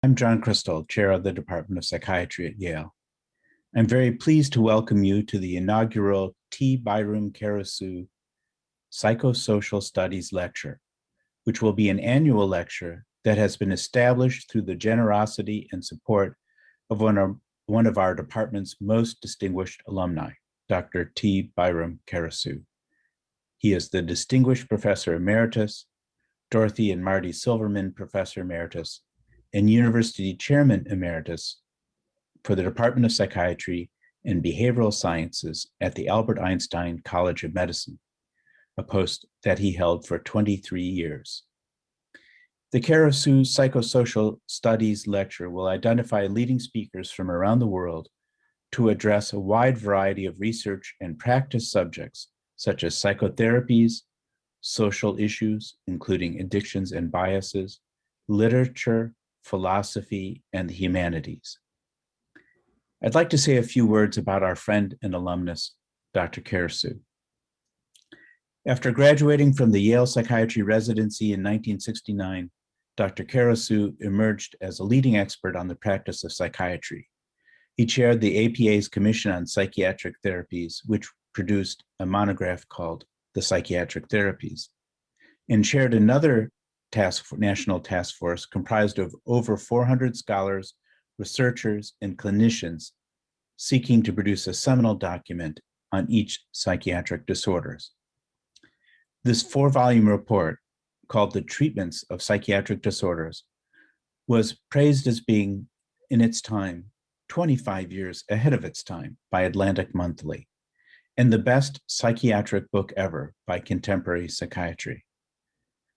I'm John Crystal, Chair of the Department of Psychiatry at Yale. I'm very pleased to welcome you to the inaugural Byram Karasu Psychosocial Studies Lecture, which will be an annual lecture that has been established through the generosity and support of one of our department's most distinguished alumni, Dr. Byram Karasu. He is the Distinguished Professor Emeritus, Dorothy and Marty Silverman Professor Emeritus, and University Chairman Emeritus for the Department of Psychiatry and Behavioral Sciences at the Albert Einstein College of Medicine, a post that he held for 23 years. The Karasu Psychosocial Studies Lecture will identify leading speakers from around the world to address a wide variety of research and practice subjects, such as psychotherapies, social issues, including addictions and biases, literature, philosophy, and the humanities. I'd like to say a few words about our friend and alumnus, Dr. Karasu. After graduating from the Yale Psychiatry residency in 1969, Dr. Karasu emerged as a leading expert on the practice of psychiatry. He chaired the APA's Commission on Psychiatric Therapies, which produced a monograph called The Psychiatric Therapies, and chaired another national task force comprised of over 400 scholars, researchers, and clinicians seeking to produce a seminal document on each psychiatric disorders. This 4-volume report, called The Treatments of Psychiatric Disorders, was praised as being, in its time, 25 years ahead of its time by Atlantic Monthly, and the best psychiatric book ever by Contemporary Psychiatry.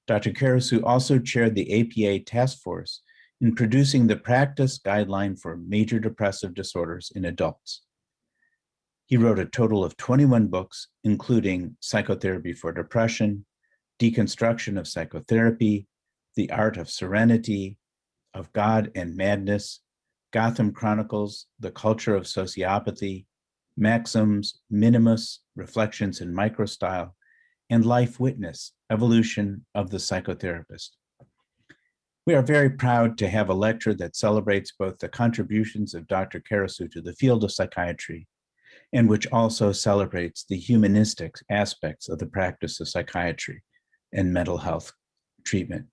Dr. Karasu also chaired the APA task force in producing the practice guideline for major depressive disorders in adults. He wrote a total of 21 books, including Psychotherapy for Depression, Deconstruction of Psychotherapy, The Art of Serenity, Of God and Madness, Gotham Chronicles, The Culture of Sociopathy, Maxims, Minimus, Reflections in Microstyle, and Life Witness, Evolution of the Psychotherapist. We are very proud to have a lecture that celebrates both the contributions of Dr. Karasu to the field of psychiatry, and which also celebrates the humanistic aspects of the practice of psychiatry and mental health treatment.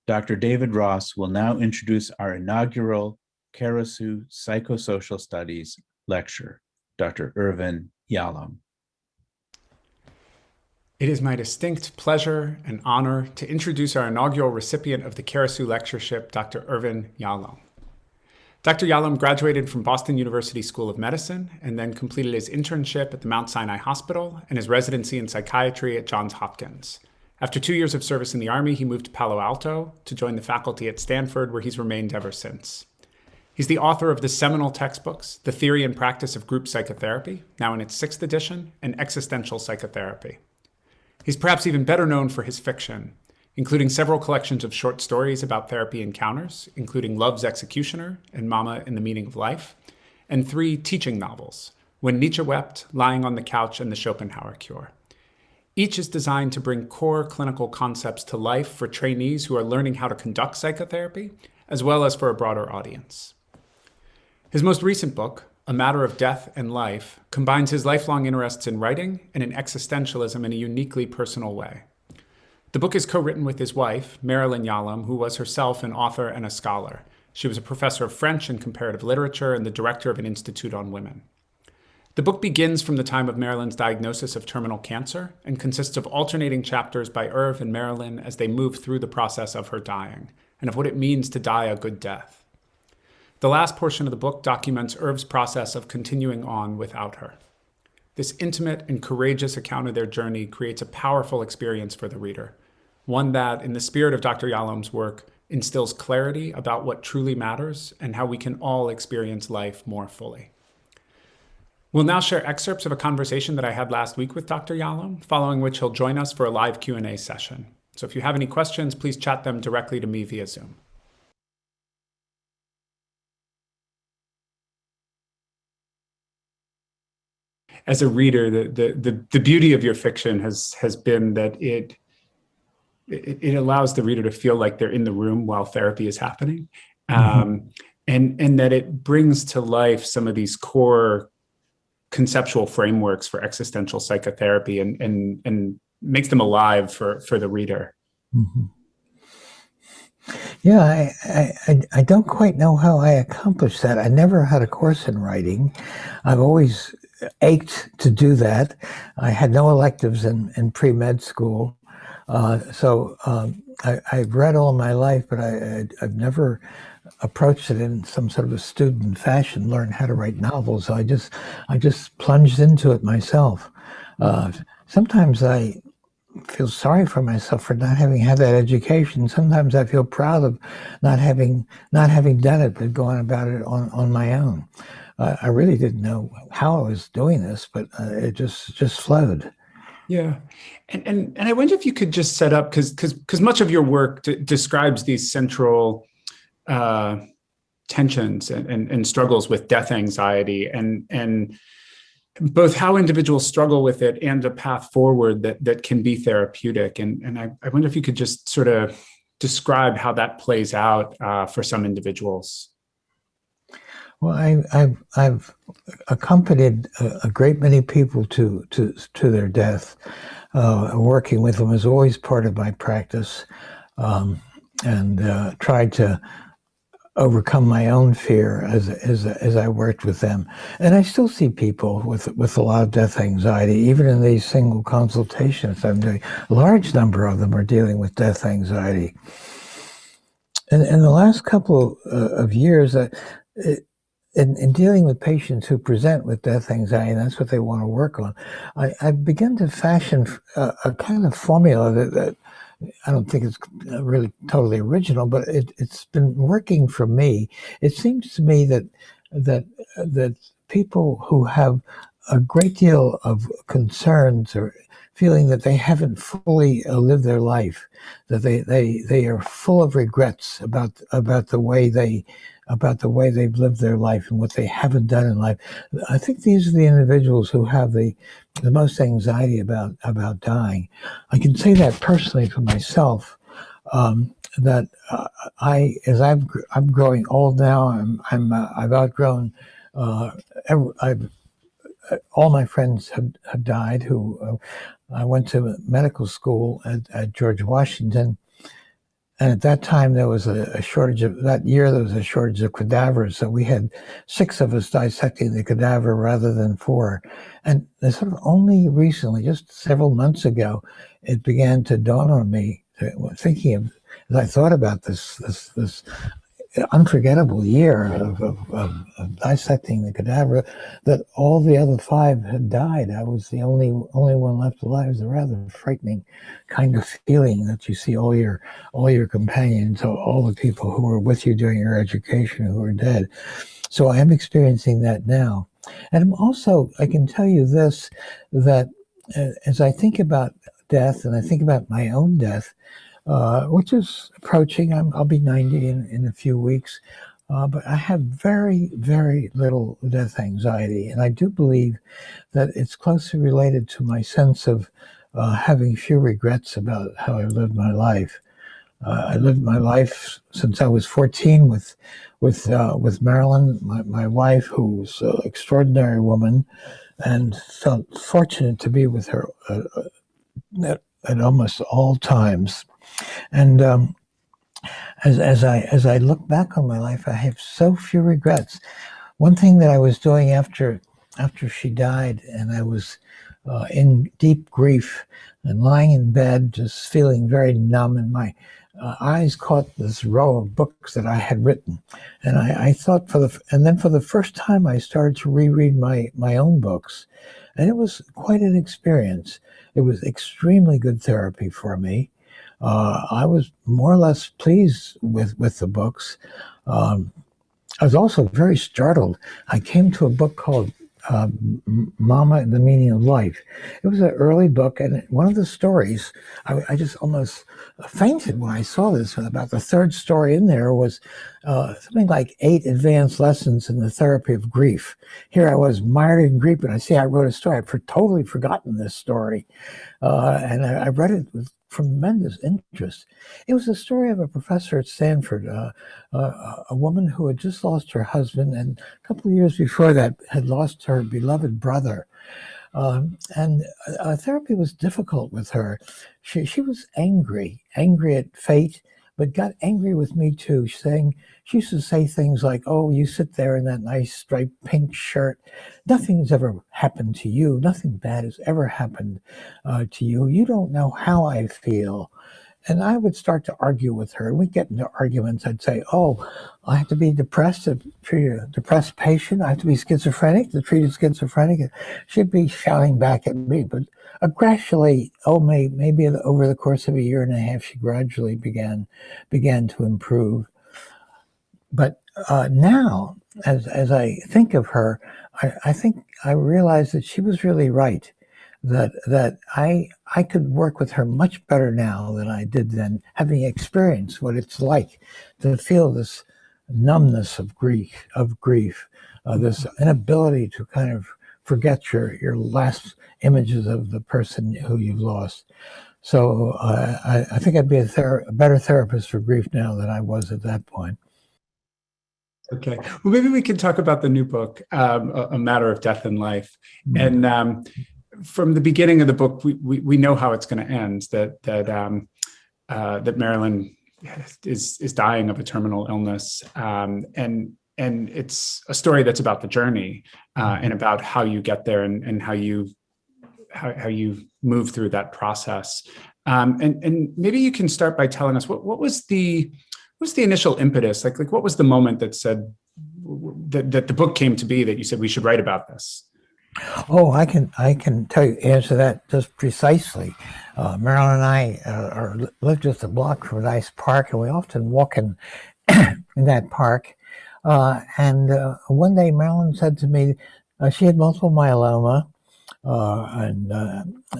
Dr. David Ross will now introduce our inaugural Karasu Psychosocial Studies lecture. Dr. Irvin, Yalom. It is my distinct pleasure and honor to introduce our inaugural recipient of the Karasu Lectureship, Dr. Irvin Yalom. Dr. Yalom graduated from Boston University School of Medicine and then completed his internship at the Mount Sinai Hospital and his residency in psychiatry at Johns Hopkins. After 2 years of service in the Army, he moved to Palo Alto to join the faculty at Stanford, where he's remained ever since. He's the author of the seminal textbooks, The Theory and Practice of Group Psychotherapy, now in its 6th edition, and Existential Psychotherapy. He's perhaps even better known for his fiction, including several collections of short stories about therapy encounters, including Love's Executioner and Mama and the Meaning of Life, and 3 teaching novels, When Nietzsche Wept, Lying on the Couch, and The Schopenhauer Cure. Each is designed to bring core clinical concepts to life for trainees who are learning how to conduct psychotherapy, as well as for a broader audience. His most recent book, A Matter of Death and Life, combines his lifelong interests in writing and in existentialism in a uniquely personal way. The book is co-written with his wife, Marilyn Yalom, who was herself an author and a scholar. She was a professor of French and comparative literature and the director of an institute on women. The book begins from the time of Marilyn's diagnosis of terminal cancer and consists of alternating chapters by Irv and Marilyn as they move through the process of her dying and of what it means to die a good death. The last portion of the book documents Irv's process of continuing on without her. This intimate and courageous account of their journey creates a powerful experience for the reader, one that, in the spirit of Dr. Yalom's work, instills clarity about what truly matters and how we can all experience life more fully. We'll now share excerpts of a conversation that I had last week with Dr. Yalom, following which he'll join us for a live Q&A session. So if you have any questions, please chat them directly to me via Zoom. As a reader, the beauty of your fiction has been that it it allows the reader to feel like they're in the room while therapy is happening. And that it brings to life some of these core conceptual frameworks for existential psychotherapy and makes them alive for the reader. Yeah, I don't quite know how I accomplished that. I never had a course in writing. I've always ached to do that. I had no electives in pre-med school. So I've read all my life, but I've never approached it in some sort of a student fashion, learned how to write novels. So I just plunged into it myself. Sometimes I feel sorry for myself for not having had that education. Sometimes I feel proud of not having done it, but going about it on my own. I really didn't know how I was doing this, but it just flowed. Yeah, and I wonder if you could just set up, because much of your work describes these central tensions and struggles with death anxiety, and both how individuals struggle with it and a path forward that can be therapeutic. And I wonder if you could just sort of describe how that plays out for some individuals. Well, I've accompanied a great many people to their death. Working with them is always part of my practice, and tried to overcome my own fear as I worked with them. And I still see people with a lot of death anxiety, even in these single consultations I'm doing. A large number of them are dealing with death anxiety. And in the last couple of years, in dealing with patients who present with death anxiety, and that's what they want to work on, I've begun to fashion a kind of formula that I don't think it's really totally original, but it's been working for me. It seems to me that people who have a great deal of concerns or feeling that they haven't fully lived their life, that they are full of regrets about the way they've lived their life and what they haven't done in life. I think these are the individuals who have the most anxiety about dying. I can say that personally for myself, that I'm growing old now. I've outgrown. All my friends have died. I went to medical school at George Washington. And at that time, there was a shortage of, that year, there was a shortage of cadavers. So we had 6 of us dissecting the cadaver rather than 4. And sort of only recently, just several months ago, it began to dawn on me, thinking of, as I thought about this unforgettable year of dissecting the cadaver, that all the other 5 had died. I was the only one left alive. It was a rather frightening kind of feeling that you see all your companions, all the people who were with you during your education who are dead. So I am experiencing that now. And I'm also, I can tell you this, that as I think about death and I think about my own death, which is approaching. I'll be 90 in a few weeks, but I have very, very little death anxiety. And I do believe that it's closely related to my sense of having few regrets about how I lived my life. I lived my life since I was 14 with Marilyn, my wife, who was an extraordinary woman, and felt fortunate to be with her at almost all times. And as I look back on my life, I have so few regrets. One thing that I was doing after she died, and I was in deep grief and lying in bed, just feeling very numb, and my eyes caught this row of books that I had written, and I thought for the first time I started to reread my own books, and it was quite an experience. It was extremely good therapy for me. I was more or less pleased with the books. I was also very startled. I came to a book called Mama and the Meaning of Life. It was an early book, and one of the stories, I just almost fainted when I saw this. About the third story in there was something like 8 advanced lessons in the therapy of grief. Here I was mired in grief, and I wrote a story. I'd totally forgotten this story. And I read it with tremendous interest. It was the story of a professor at Stanford, a woman who had just lost her husband, and a couple of years before that had lost her beloved brother. And therapy was difficult with her. She was angry at fate, but got angry with me too, saying, she used to say things like, "Oh, you sit there in that nice striped pink shirt. Nothing's ever happened to you. Nothing bad has ever happened to you. You don't know how I feel." And I would start to argue with her. We'd get into arguments. I'd say, "Oh, I have to be depressed to treat a depressed patient. I have to be schizophrenic to treat a schizophrenic." And she'd be shouting back at me. But gradually, maybe over the course of a year and a half, she gradually began to improve. But now, as I think of her, I think I realized that she was really right. That I could work with her much better now than I did then, having experienced what it's like to feel this numbness of grief, this inability to kind of forget your last images of the person who you've lost. So I think I'd be a better therapist for grief now than I was at that point. Okay. Well, maybe we can talk about the new book, A Matter of Death and Life. Mm-hmm. And from the beginning of the book, we know how it's going to end, that Marilyn is dying of a terminal illness. And it's a story that's about the journey and about how you get there and how you move through that process. And maybe you can start by telling us what was the initial impetus? Like what was the moment that said that the book came to be, that you said we should write about this? Oh, I can answer that just precisely. Marilyn and I live just a block from a nice park, and we often walk in that park. And one day, Marilyn said to me, she had multiple myeloma, and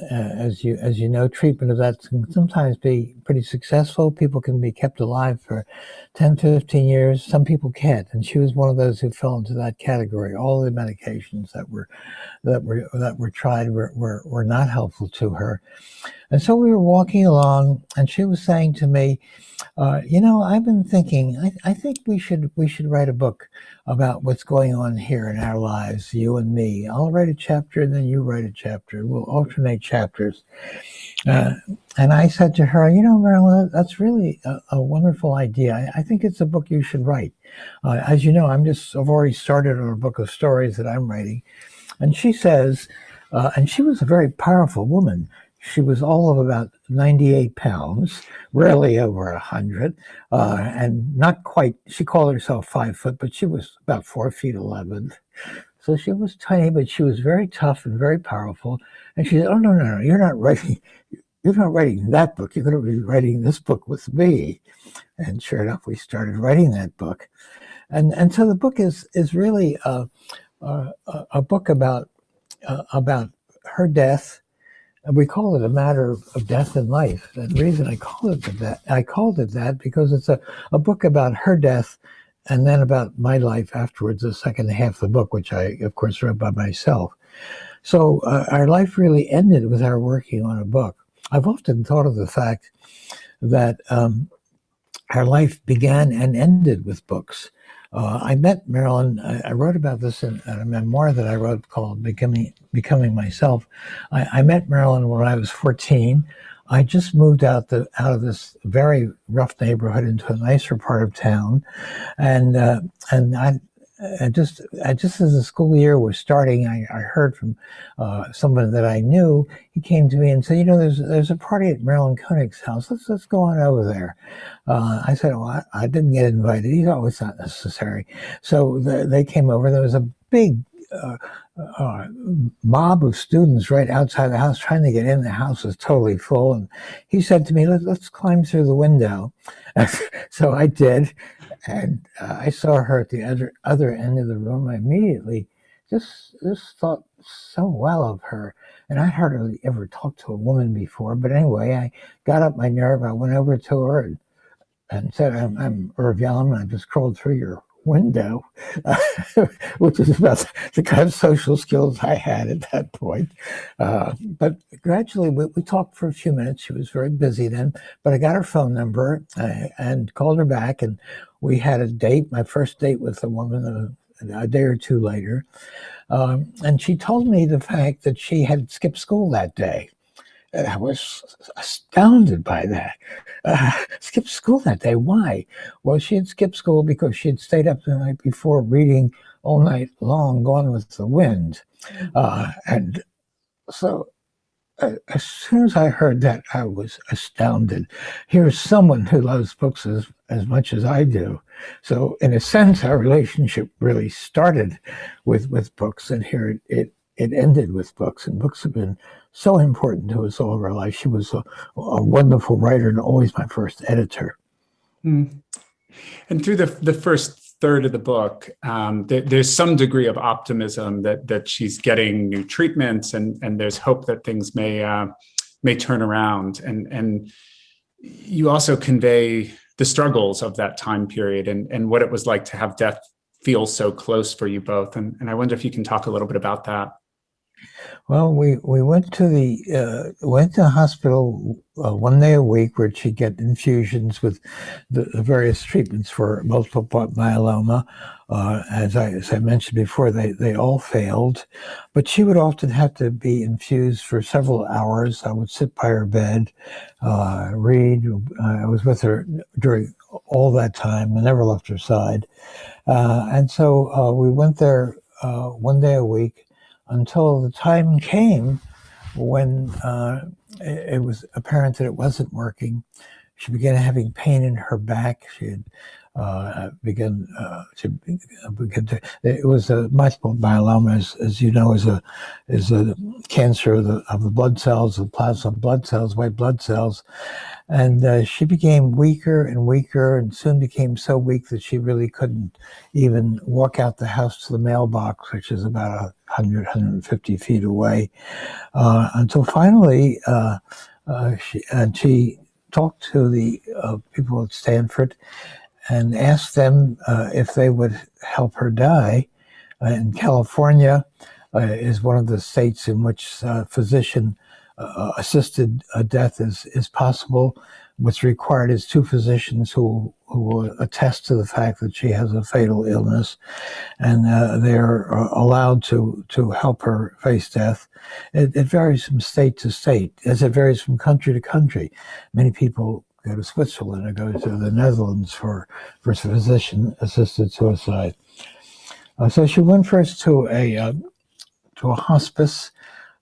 as you know, treatment of that can sometimes be pretty successful. People can be kept alive for 10, 15 years. Some people can't, and she was one of those who fell into that category. All the medications that were tried were not helpful to her. And so we were walking along, and she was saying to me, I've been thinking, I think we should write a book about what's going on here in our lives, you and me. I'll write a chapter, and then you write a chapter. We'll alternate chapters. And I said to her, Marilyn, that's really a wonderful idea. I think it's a book you should write. As you know, I've already started on a book of stories that I'm writing. And she says, and she was a very powerful woman. She was all of about 98 pounds, rarely over 100, and not quite, she called herself 5 foot, but she was about 4 feet 11. So she was tiny, but she was very tough and very powerful. And she said, "Oh, no, you're not writing that book. You're going to be writing this book with me." And sure enough, we started writing that book. And so the book is really a book about her death. And we call it A Matter of Death and Life. And the reason I called it that because it's a book about her death and then about my life afterwards, the second half of the book, which I, of course, wrote by myself. So our life really ended with our working on a book. I've often thought of the fact that our life began and ended with books. I met Marilyn. I wrote about this in a memoir that I wrote called Becoming Myself. I met Marilyn when I was 14. I just moved out of this very rough neighborhood into a nicer part of town, and I just as the school year was starting, I heard from someone that I knew. He came to me and said, there's a party at Marilyn Koenig's house. Let's go on over there. I said, well, I didn't get invited. He thought it was not necessary. So they came over. There was a big mob of students right outside the house trying to get in. The house was totally full. And he said to me, let's climb through the window. So I did. And I saw her at the other end of the room. I immediately just thought so well of her. And I hardly ever talked to a woman before. But anyway, I got up my nerve. I went over to her and said, I'm Irv Yalom, and I just crawled through your window, which is about the kind of social skills I had at that point. But gradually, we talked for a few minutes. She was very busy then, but I got her phone number and called her back, and we had a date, my first date with a woman a day or two later. And she told me the fact that she had skipped school that day. I was astounded by that. Skipped school that day. Why? Well, she had skipped school because she had stayed up the night before reading all night long, Gone with the Wind. And so as soon as I heard that, I was astounded. Here's someone who loves books as much as I do. So in a sense, our relationship really started with books, and here it ended with books. And books have been so important to us all of our life. She was a wonderful writer and always my first editor. Mm. And through the first third of the book, there's some degree of optimism that she's getting new treatments, and there's hope that things may turn around. And you also convey the struggles of that time period and what it was like to have death feel so close for you both. And I wonder if you can talk a little bit about that. Well, we went to the hospital one day a week where she'd get infusions with the various treatments for multiple myeloma. As I mentioned before, they all failed, but she would often have to be infused for several hours. I would sit by her bed, read. I was with her during all that time. I never left her side, and so we went there one day a week, until the time came when it was apparent that it wasn't working. She began having pain in her back. She had begun to. It was a multiple myeloma, as you know, is a cancer of the blood cells, the plasma blood cells, white blood cells. And she became weaker and weaker, and soon became so weak that she really couldn't even walk out the house to the mailbox, which is about 150 feet away, until finally she talked to the people at Stanford and asked them if they would help her die. In California is one of the states in which physician assisted death is possible. What's required is two physicians who will attest to the fact that she has a fatal illness, and they're allowed to help her face death. It varies from state to state, as it varies from country to country. Many people go to Switzerland or go to the Netherlands for physician-assisted suicide. So she went first to a hospice,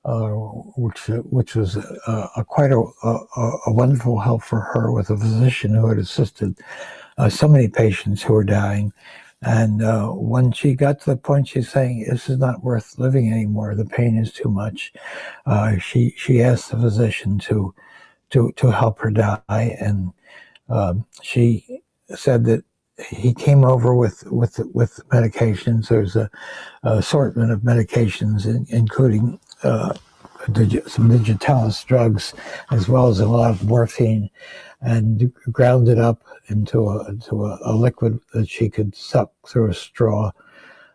which was quite a wonderful help for her, with a physician who had assisted so many patients who were dying. And when she got to the point, she's saying, "This is not worth living anymore. The pain is too much." She asked the physician to help her die, and she said that he came over with medications. There's a assortment of medications, including some digitalis drugs, as well as a lot of morphine, and ground it up into a liquid that she could suck through a straw.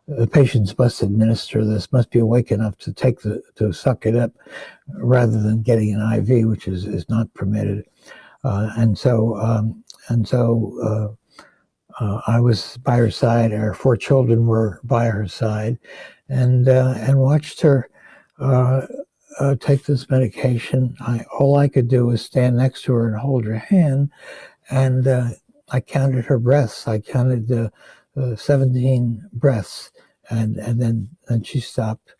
The patients must administer this, must be awake enough to suck it up, rather than getting an IV, which is not permitted. And so I was by her side. Our 4 children were by her side, and watched her take this medication. All I could do was stand next to her and hold her hand, and I counted her breaths. I counted 17 breaths, and then she stopped.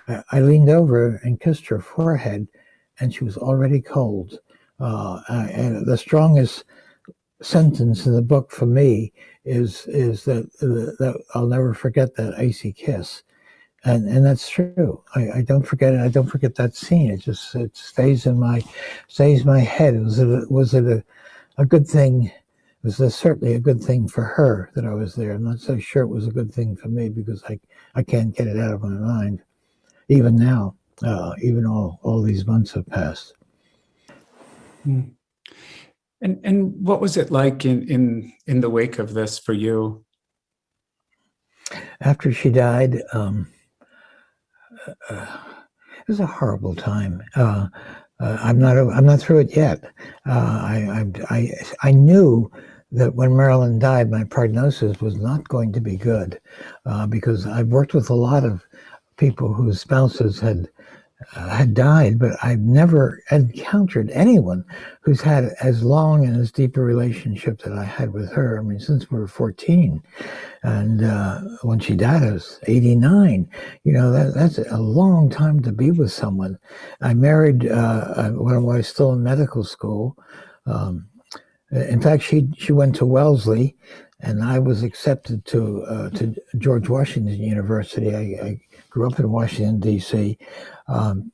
I leaned over and kissed her forehead, and she was already cold. And the strongest sentence in the book for me is that I'll never forget that icy kiss. And that's true. I don't forget it. I don't forget that scene. It stays in my head. Was it a good thing? It was certainly a good thing for her that I was there. I'm not so sure it was a good thing for me, because I can't get it out of my mind. Even now, even all these months have passed. Mm. And what was it like in the wake of this for you? after she died, it was a horrible time. I'm not through it yet. I knew that when Marilyn died, my prognosis was not going to be good, because I've worked with a lot of people whose spouses had died, but I've never encountered anyone who's had as long and as deep a relationship that I had with her. I mean, since we were 14, and when she died, I was 89. You know, that's a long time to be with someone. I married when I was still in medical school. In fact, she went to Wellesley, and I was accepted to George Washington University. I grew up in Washington, D.C., and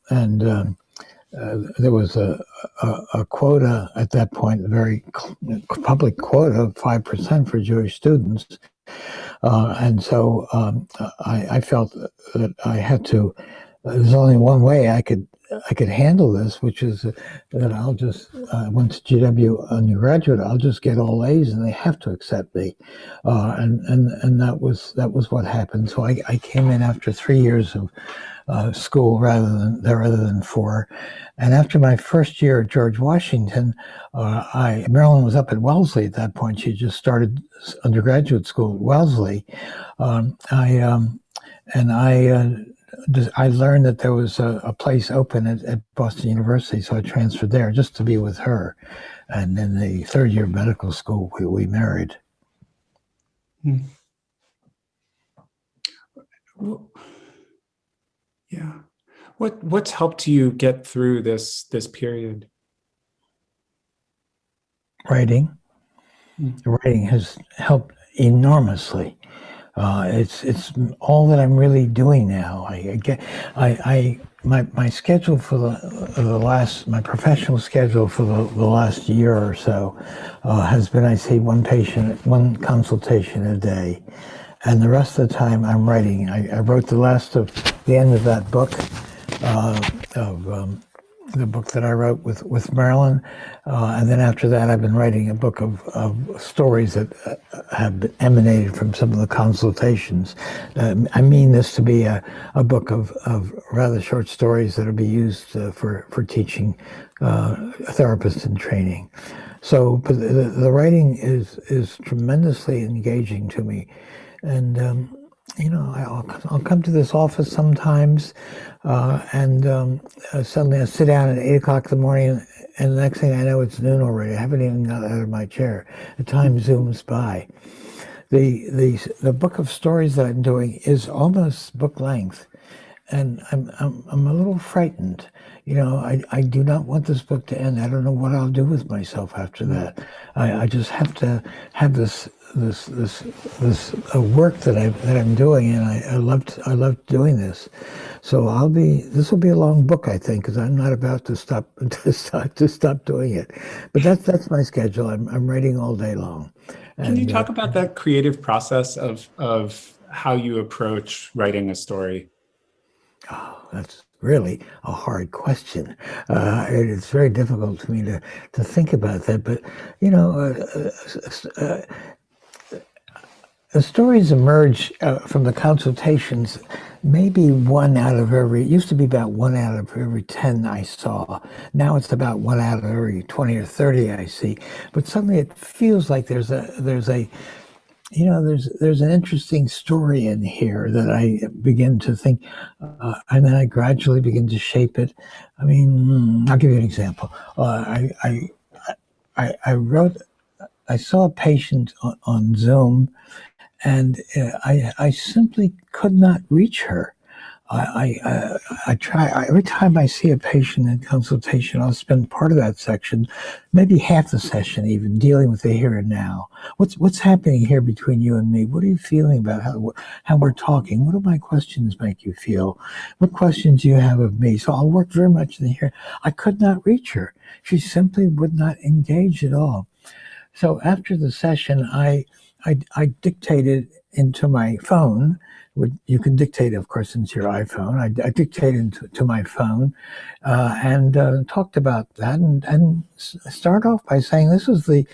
there was a quota at that point, a very public quota of 5% for Jewish students. And so I felt that I had to, there's only one way I could handle this, which is that I'll just, I went to GW undergraduate, I'll just get all A's and they have to accept me. And that was what happened. So I came in after 3 years of school rather than 4. And after my first year at George Washington, Marilyn was up at Wellesley at that point. She just started undergraduate school at Wellesley. I learned that there was a place open at Boston University, so I transferred there just to be with her. And in the third year of medical school, we married. Hmm. Yeah. What's helped you get through this period? Writing. Writing has helped enormously. It's all that I'm really doing now. My schedule for my professional schedule for the last year or so has been, I see one patient, one consultation a day, and the rest of the time I'm writing. I wrote the end of that book, the book that I wrote with Marilyn, and then after that I've been writing a book of stories that have emanated from some of the consultations. I mean this to be a book of rather short stories that will be used for teaching therapists in training. So, but the writing is tremendously engaging to me, and you know, I'll come to this office sometimes, and suddenly I sit down at 8 o'clock in the morning, and the next thing I know, it's noon already. I haven't even got out of my chair. The time zooms by. The book of stories that I'm doing is almost book length, and I'm a little frightened. You know, I do not want this book to end. I don't know what I'll do with myself after that. I just have to have this work that I'm doing, and I love doing this. So this will be a long book, I think, because I'm not about to stop doing it. But that's my schedule. I'm writing all day long. Can you talk about that creative process of how you approach writing a story? Oh, that's really a hard question. It's very difficult for me to think about that. But you know, the stories emerge from the consultations. Maybe it used to be about 1 out of every 10 I saw. Now it's about 1 out of every 20 or 30 I see. But suddenly it feels like there's an interesting story in here that I begin to think, and then I gradually begin to shape it. I mean, I'll give you an example. I saw a patient on Zoom, and I simply could not reach her. I try every time I see a patient in consultation. I'll spend part of that section, maybe half the session, even dealing with the here and now. What's happening here between you and me? What are you feeling about how we're talking? What do my questions make you feel? What questions do you have of me? So I'll work very much in the here. I could not reach her. She simply would not engage at all. So after the session, I dictated into my phone. You can dictate, of course, into your iPhone. I dictated to my phone and talked about that, and start off by saying this is the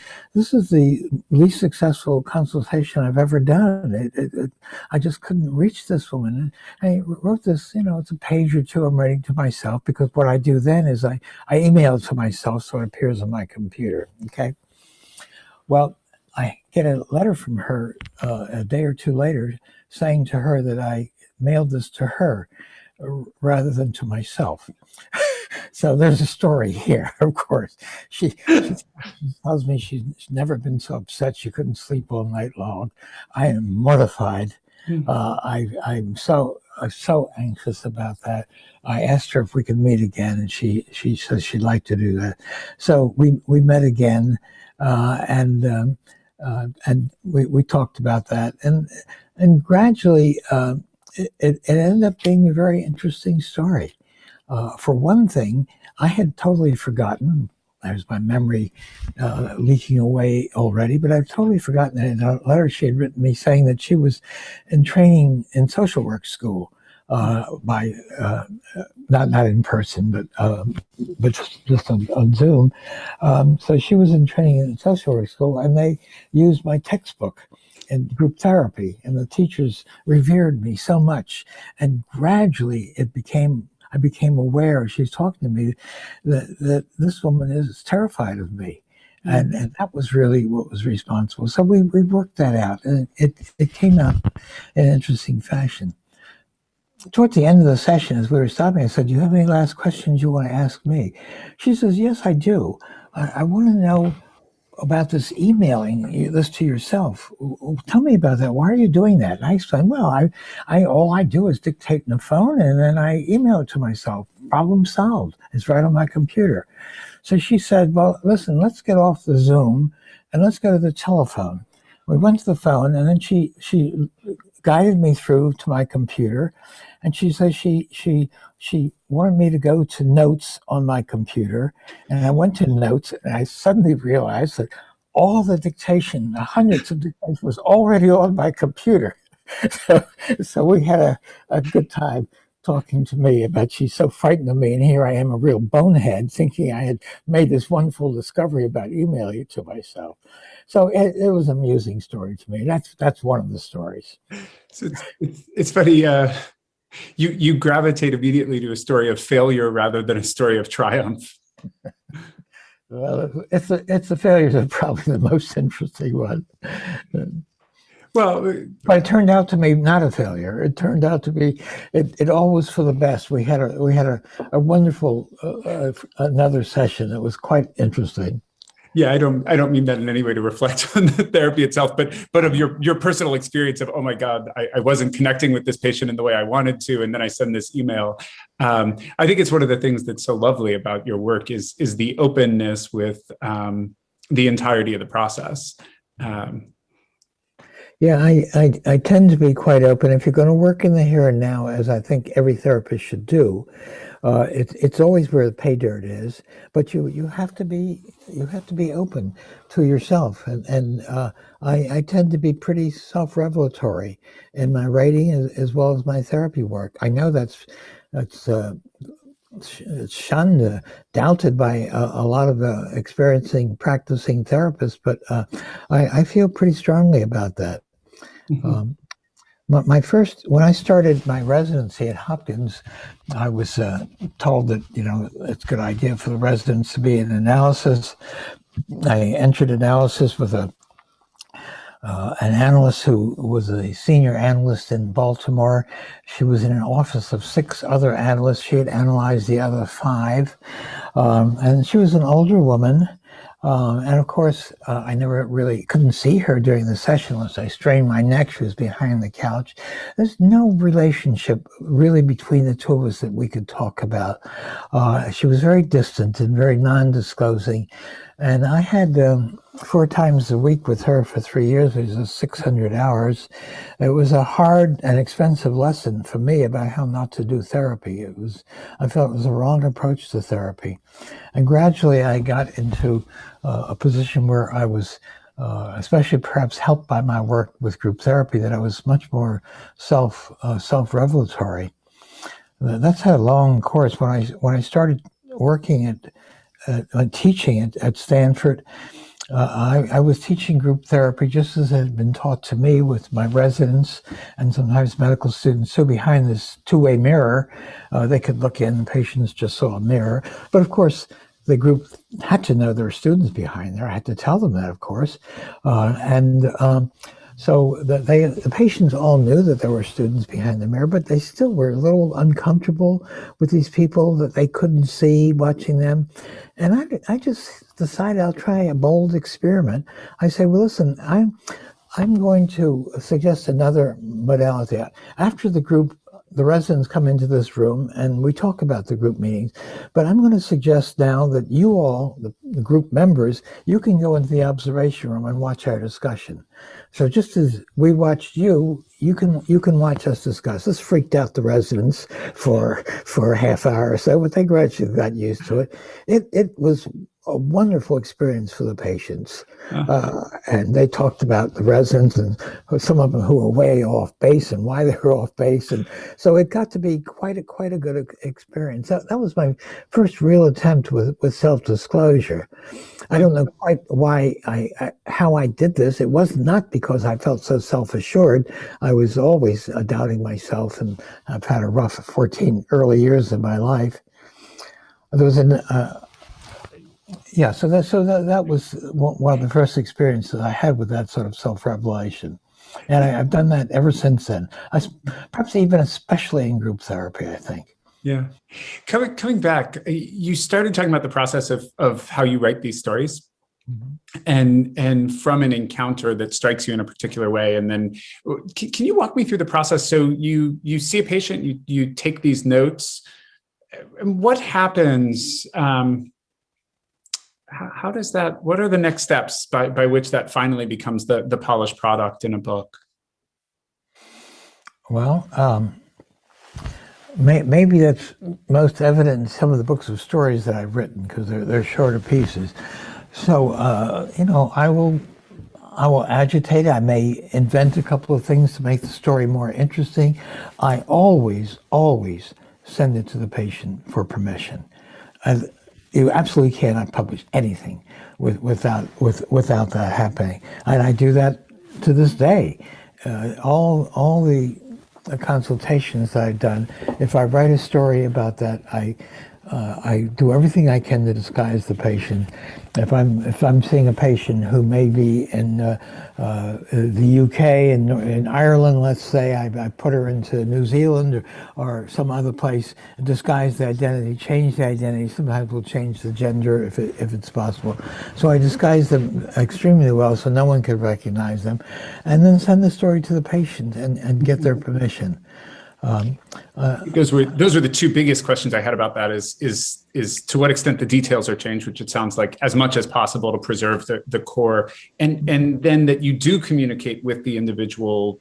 least successful consultation I've ever done. I just couldn't reach this woman. And I wrote this, it's a page or two I'm writing to myself, because what I do then is I email it to myself so it appears on my computer. Okay. Well, I get a letter from her a day or two later saying to her that I mailed this to her rather than to myself. So there's a story here, of course. She tells me she's never been so upset she couldn't sleep all night long. I am mortified. I'm so anxious about that. I asked her if we could meet again, and she says she'd like to do that. So we met again, and we talked about that, and gradually it ended up being a very interesting story. For one thing, I had totally forgotten. There's my memory leaking away already, but I've totally forgotten that in a letter she had written me saying that she was in training in social work school by not in person, but just on Zoom. So she was in training in social work school, and they used my textbook in group therapy, and the teachers revered me so much, and gradually I became aware, she's talking to me, that this woman is terrified of me. And that was really what was responsible. So we worked that out, and it came out in an interesting fashion. Towards the end of the session, as we were stopping, I said, "Do you have any last questions you want to ask me?" She says, "Yes, I do. I want to know about this emailing this to yourself. Tell me about that. Why are you doing that?" And I explained, "Well, I all I do is dictate in the phone, and then I email it to myself. Problem solved. It's right on my computer." So she said, "Well, listen, let's get off the Zoom and let's go to the telephone." We went to the phone, and then she guided me through to my computer, and she said she wanted me to go to notes on my computer, and I went to notes, and I suddenly realized that all the dictation, the hundreds of dictation, was already on my computer. So we had a good time talking to me about she's so frightened of me, and here I am, a real bonehead, thinking I had made this wonderful discovery about emailing it to myself. So it was an amusing story to me. That's one of the stories. So it's funny. You gravitate immediately to a story of failure rather than a story of triumph. Well, it's the failures that are probably the most interesting one. Well, but it turned out to be not a failure. It turned out to be it all was for the best. We had a wonderful another session that was quite interesting. Yeah, I don't mean that in any way to reflect on the therapy itself, but of your personal experience of, oh my God, I wasn't connecting with this patient in the way I wanted to, and then I send this email. I think it's one of the things that's so lovely about your work is the openness with the entirety of the process. Yeah, I tend to be quite open. If you're going to work in the here and now, as I think every therapist should do, it's always where the pay dirt is. But you have to be open to yourself, and I tend to be pretty self-revelatory in my writing as well as my therapy work. I know that's it's shunned, doubted by a lot of practicing therapists, but I feel pretty strongly about that. Mm-hmm. When I started my residency at Hopkins, I was told that it's a good idea for the residents to be in analysis. I entered analysis with an analyst who was a senior analyst in Baltimore. She was in an office of 6 other analysts. She had analyzed the other 5, and she was an older woman. And of course, I never really couldn't see her during the session unless I strained my neck. She was behind the couch. There's no relationship really between the two of us that we could talk about. She was very distant and very non-disclosing. And I had 4 times a week with her for 3 years. It was 600 hours. It was a hard and expensive lesson for me about how not to do therapy. I felt it was a wrong approach to therapy. And gradually I got into a position where I was especially perhaps helped by my work with group therapy, that I was much more self-revelatory. That's had a long course. When I started working at teaching at Stanford, I was teaching group therapy just as it had been taught to me with my residents and sometimes medical students. So behind this two-way mirror, they could look in, patients just saw a mirror. But of course, the group had to know there were students behind there. I had to tell them that, of course. So the patients all knew that there were students behind the mirror, but they still were a little uncomfortable with these people that they couldn't see watching them. And I just decided I'll try a bold experiment. I say, well, listen, I'm going to suggest another modality. After the residents come into this room and we talk about the group meetings, but I'm going to suggest now that you all, the group members, you can go into the observation room and watch our discussion. So just as we watched you, you can watch us discuss. This freaked out the residents for a half hour or so, but they gradually got used to it. It was a wonderful experience for the patients. And they talked about the residents and some of them who were way off base and why they were off base. And so it got to be quite a good experience. That was my first real attempt with self-disclosure. I don't know quite how I did this. It was not because I felt so self-assured. I was always doubting myself, and I've had a rough 14 early years of my life. There was so that was one of the first experiences I had with that sort of self-revelation. And I've done that ever since then. Perhaps even especially in group therapy, I think. Yeah. Coming back, you started talking about the process of how you write these stories. Mm-hmm. And from an encounter that strikes you in a particular way. And then can you walk me through the process? So you see a patient, you take these notes. And what happens? How does that, what are the next steps by which that finally becomes the polished product in a book? Well, maybe that's most evident in some of the books of stories that I've written, because they're shorter pieces. So, I will agitate. I may invent a couple of things to make the story more interesting. I always send it to the patient for permission. You absolutely cannot publish anything without that happening, and I do that to this day. All the consultations that I've done, if I write a story about that, I do everything I can to disguise the patient. If I'm seeing a patient who may be in the UK and in Ireland, let's say, I put her into New Zealand or some other place, disguise the identity, change the identity. Sometimes we'll change the gender if it's possible. So I disguise them extremely well so no one can recognize them, and then send the story to the patient and get their permission. Those were the two biggest questions I had about that is to what extent the details are changed, which it sounds like as much as possible to preserve the core, and then that you do communicate with the individual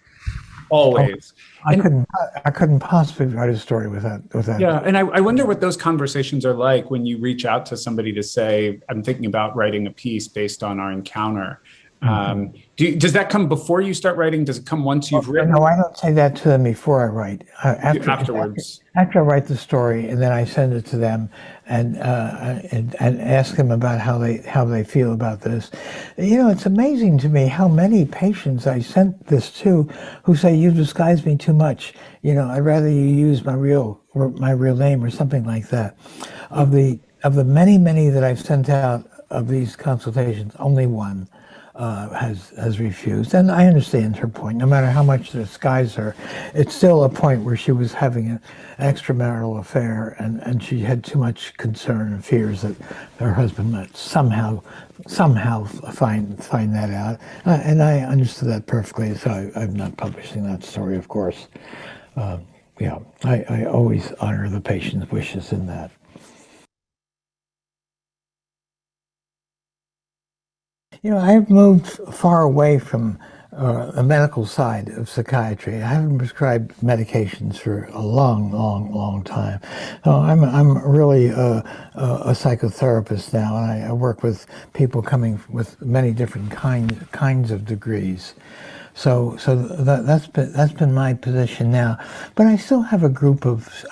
always. I couldn't possibly write a story without. Yeah, and I wonder what those conversations are like when you reach out to somebody to say, I'm thinking about writing a piece based on our encounter. Does that come before you start writing? Does it come once you've written? No, I don't say that to them before I write. Afterwards. After I write the story, and then I send it to them and ask them about how they feel about this. It's amazing to me how many patients I sent this to who say, "You disguise me too much. I'd rather you use my real name," or something like that. Of the many that I've sent out of these consultations, only one has refused. And I understand her point. No matter how much they disguise her, it's still a point where she was having an extramarital affair, and she had too much concern and fears that her husband might somehow find that out. And I understood that perfectly, so I'm not publishing that story, of course. I always honor the patient's wishes in that. I've moved far away from a medical side of psychiatry. I haven't prescribed medications for a long time. So I'm really a psychotherapist now, and I work with people coming with many different kinds of degrees. So that's been my position now. But I still have a group of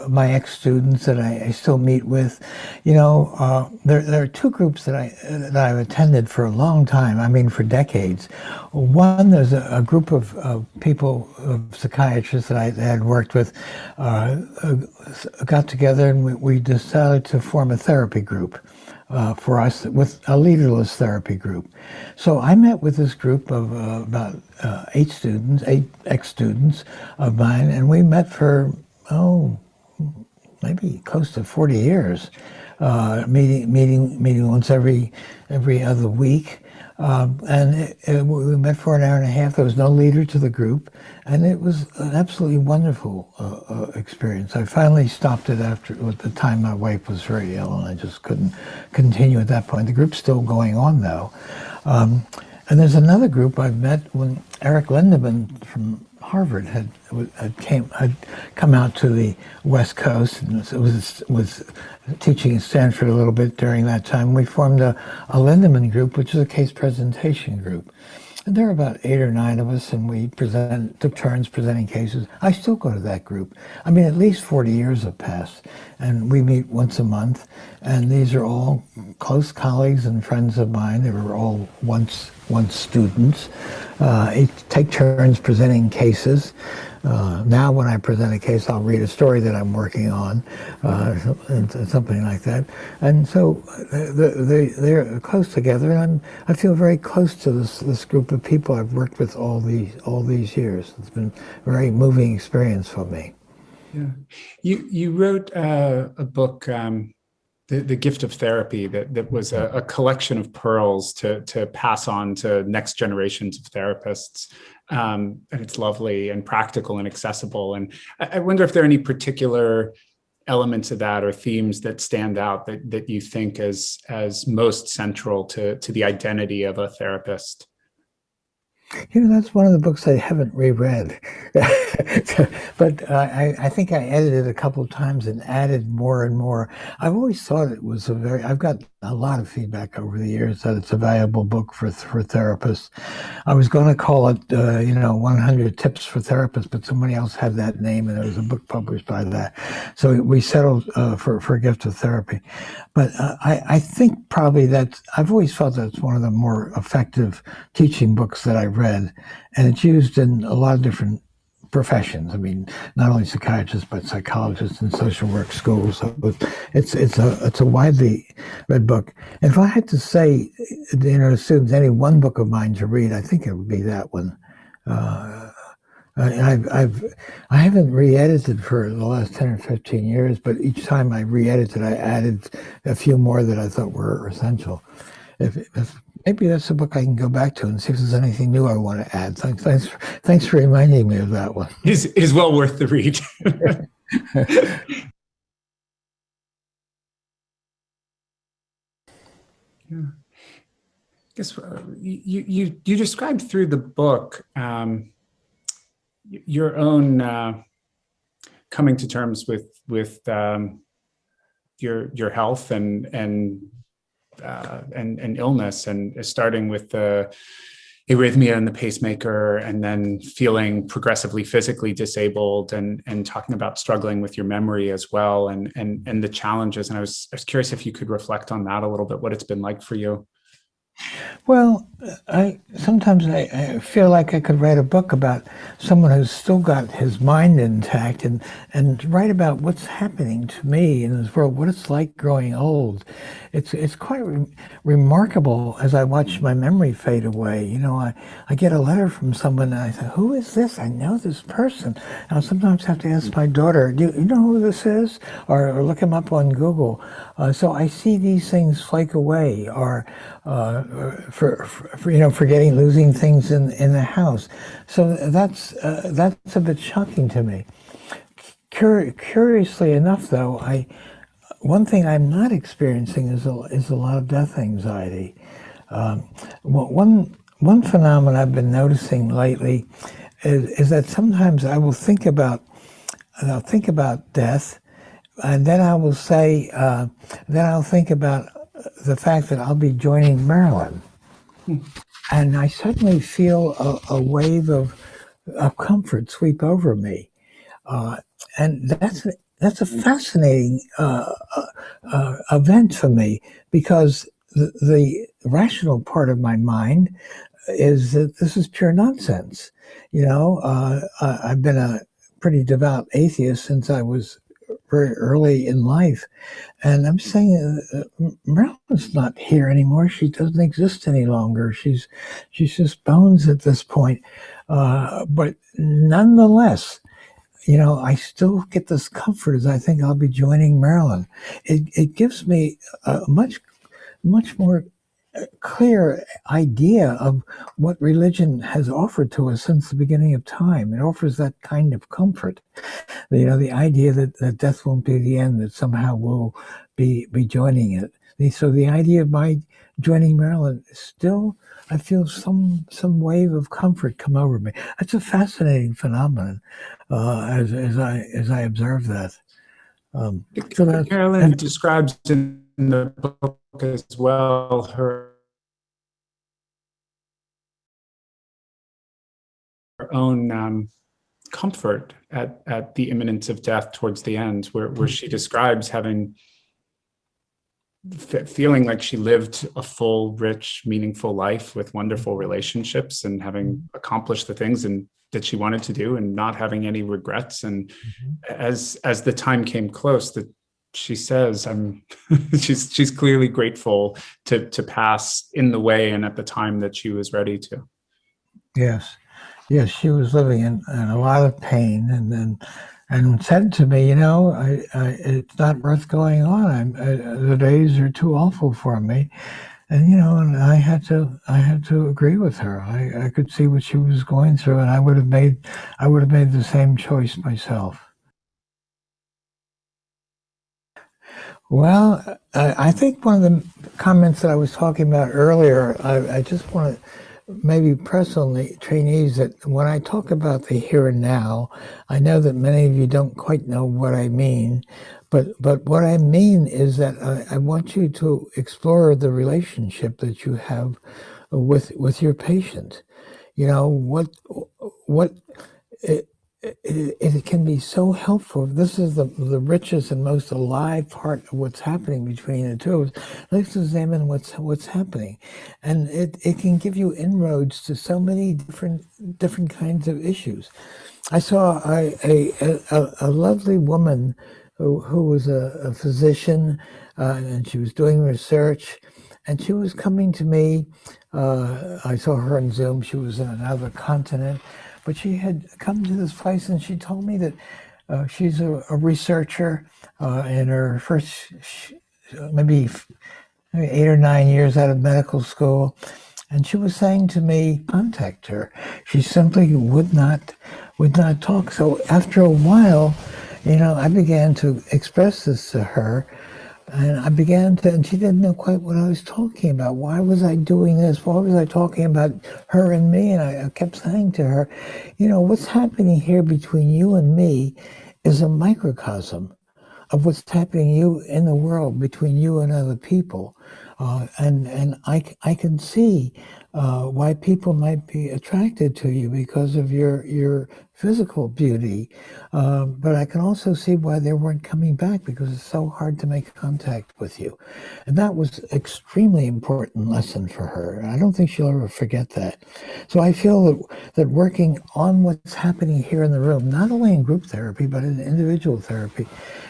my ex-students that I still meet with. You know, there are two groups that I've attended for a long time. I mean, for decades. One, there's a group of people, of psychiatrists that I had worked with, got together, and we decided to form a therapy group. For us, with a leaderless therapy group. So I met with this group of about eight ex-students of mine, and we met for, maybe close to 40 years, meeting once every other week. We met for an hour and a half. There was no leader to the group, and it was an absolutely wonderful experience. I finally stopped it at the time my wife was very ill, and I just couldn't continue at that point. The group's still going on, though. And there's another group I've met when Eric Lindemann from Harvard had come out to the West Coast and was teaching at Stanford a little bit during that time. We formed a Lindemann group, which is a case presentation group. And there are about 8 or 9 of us, and we took turns presenting cases. I still go to that group. I mean, at least 40 years have passed, and we meet once a month. And these are all close colleagues and friends of mine. They were all once students. Take turns presenting cases. Now when I present a case, I'll read a story that I'm working on, something like that. And so they're close together, and I feel very close to this group of people I've worked with all these years. It's been a very moving experience for me. Yeah, you wrote a book, The Gift of Therapy, that was a collection of pearls to pass on to next generations of therapists. And it's lovely and practical and accessible. And I wonder if there are any particular elements of that or themes that stand out that you think as most central to the identity of a therapist. You know, that's one of the books I haven't reread. But I think I edited a couple of times and added more and more. I've always thought it was I've got a lot of feedback over the years that it's a valuable book for therapists. I was going to call it, 100 Tips for Therapists, but somebody else had that name, and there was a book published by that. So we settled for Gift of Therapy. But I think probably I've always felt that's one of the more effective teaching books that I've read, and it's used in a lot of different professions. I mean, not only psychiatrists, but psychologists and social work schools. So it's a widely read book. And if I had to say, to students, any one book of mine to read, I think it would be that one. I haven't re-edited for the last 10 or 15 years, but each time I re-edited, I added a few more that I thought were essential. If maybe that's a book I can go back to and see if there's anything new I want to add. Thanks for reminding me of that one. It is well worth the read. Yeah. I guess you described through the book your own coming to terms with your health and illness, and starting with the arrhythmia and the pacemaker, and then feeling progressively physically disabled, and talking about struggling with your memory as well, and the challenges. And I was curious if you could reflect on that a little bit, what it's been like for you. Well, sometimes I feel like I could write a book about someone who's still got his mind intact, and write about what's happening to me in this world, what it's like growing old. It's quite remarkable as I watch my memory fade away. You know, I get a letter from someone and I say, who is this? I know this person. And I sometimes have to ask my daughter, do you know who this is? Or look him up on Google. So I see these things flake away, or losing things in the house. So that's a bit shocking to me. Curiously enough, though, one thing I'm not experiencing is a lot of death anxiety. One one phenomenon I've been noticing lately is that sometimes I'll think about death, and then I will say, then I'll think about the fact that I'll be joining Maryland, and I suddenly feel a wave of comfort sweep over me, and that's a fascinating event for me, because the rational part of my mind is that this is pure nonsense. I've been a pretty devout atheist since I was very early in life, and I'm saying Marilyn's not here anymore. She doesn't exist any longer. She's just bones at this point. But nonetheless, I still get this comfort as I think I'll be joining Maryland. It gives me a much more clear idea of what religion has offered to us since the beginning of time. It offers that kind of comfort. The idea that death won't be the end, that somehow we'll be joining it. So the idea of my joining Maryland is still, I feel some wave of comfort come over me. It's a fascinating phenomenon as I observe that. Carolyn describes in the book as well her own comfort at the imminence of death towards the end, where she describes feeling like she lived a full, rich, meaningful life with wonderful relationships and having accomplished the things that she wanted to do and not having any regrets. And as the time came close, that she says, she's clearly grateful to pass in the way and at the time that she was ready to. Yes, she was living in a lot of pain, and said to me, it's not worth going on. The days are too awful for me, and I had to agree with her. I could see what she was going through, and I would have made the same choice myself. Well, I think one of the comments that I was talking about earlier, I just want to maybe press on the trainees that when I talk about the here and now, I know that many of you don't quite know what I mean, but what I mean is that I want you to explore the relationship that you have with your patient. It can be so helpful. This is the richest and most alive part of what's happening between the two of us. Let's examine what's happening, and it can give you inroads to so many different kinds of issues. I saw a lovely woman who was a physician, and she was doing research, and she was coming to me. I saw her on Zoom. She was in another continent. But she had come to this place, and she told me that she's a researcher in her first maybe 8 or 9 years out of medical school. And she was saying to me, contact her. She simply would not talk. So after a while, I began to express this to her. And and she didn't know quite what I was talking about. Why was I doing this? Why was I talking about her and me? And I kept saying to her, what's happening here between you and me is a microcosm of what's happening in the world between you and other people. And I can see why people might be attracted to you because of your physical beauty. But I can also see why they weren't coming back, because it's so hard to make contact with you. And that was extremely important lesson for her. I don't think she'll ever forget that. So I feel that working on what's happening here in the room, not only in group therapy, but in individual therapy,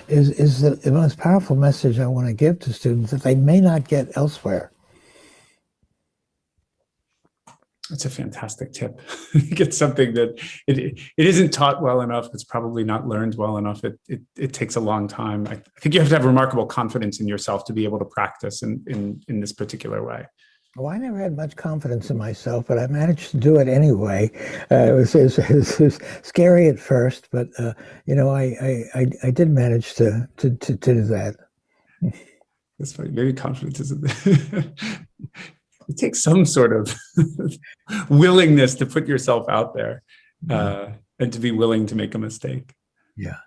is the most powerful message I want to give to students that they may not get elsewhere. That's a fantastic tip. It's something that it isn't taught well enough. It's probably not learned well enough. It takes a long time. I think you have to have remarkable confidence in yourself to be able to practice in this particular way. Well, I never had much confidence in myself, but I managed to do it anyway. It was scary at first, but I did manage to do that. That's funny. Maybe confidence isn't. it takes some sort of willingness to put yourself out there and to be willing to make a mistake. Yeah.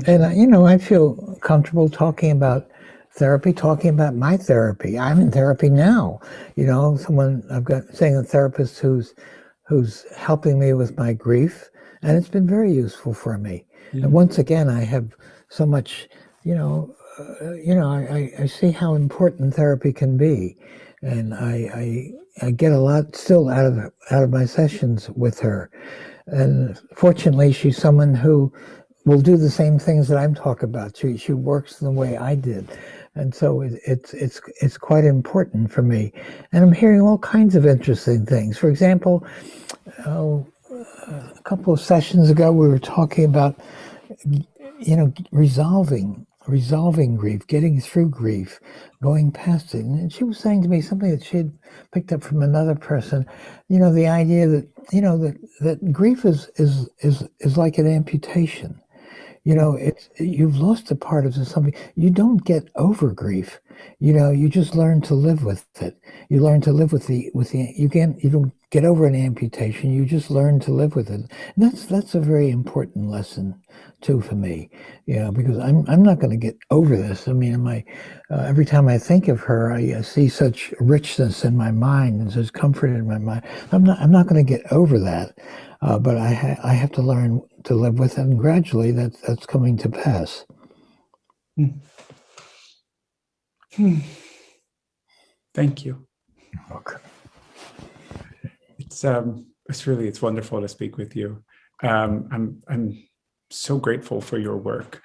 And, I feel comfortable talking about therapy, talking about my therapy. I'm in therapy now. I've got saying a therapist who's helping me with my grief, and it's been very useful for me. And once again, I have so much, I see how important therapy can be, and I get a lot still out of my sessions with her. And fortunately, she's someone who will do the same things that I'm talking about. She works the way I did, and so it's quite important for me. And I'm hearing all kinds of interesting things. For example, a couple of sessions ago, we were talking about resolving grief, getting through grief, going past it. And she was saying to me something that she had picked up from another person. The idea that that grief is like an amputation. You've lost a part of something. You don't get over grief. You just learn to live with it. You learn to live with you don't get over an amputation. You just learn to live with it. And that's a very important lesson too for me. Because I'm not going to get over this. I mean, every time I think of her, I see such richness in my mind and such comfort in my mind. I'm not going to get over that. But I have to learn to live with it, and gradually that's coming to pass. Thank you. Okay. It's wonderful to speak with you. I'm so grateful for your work.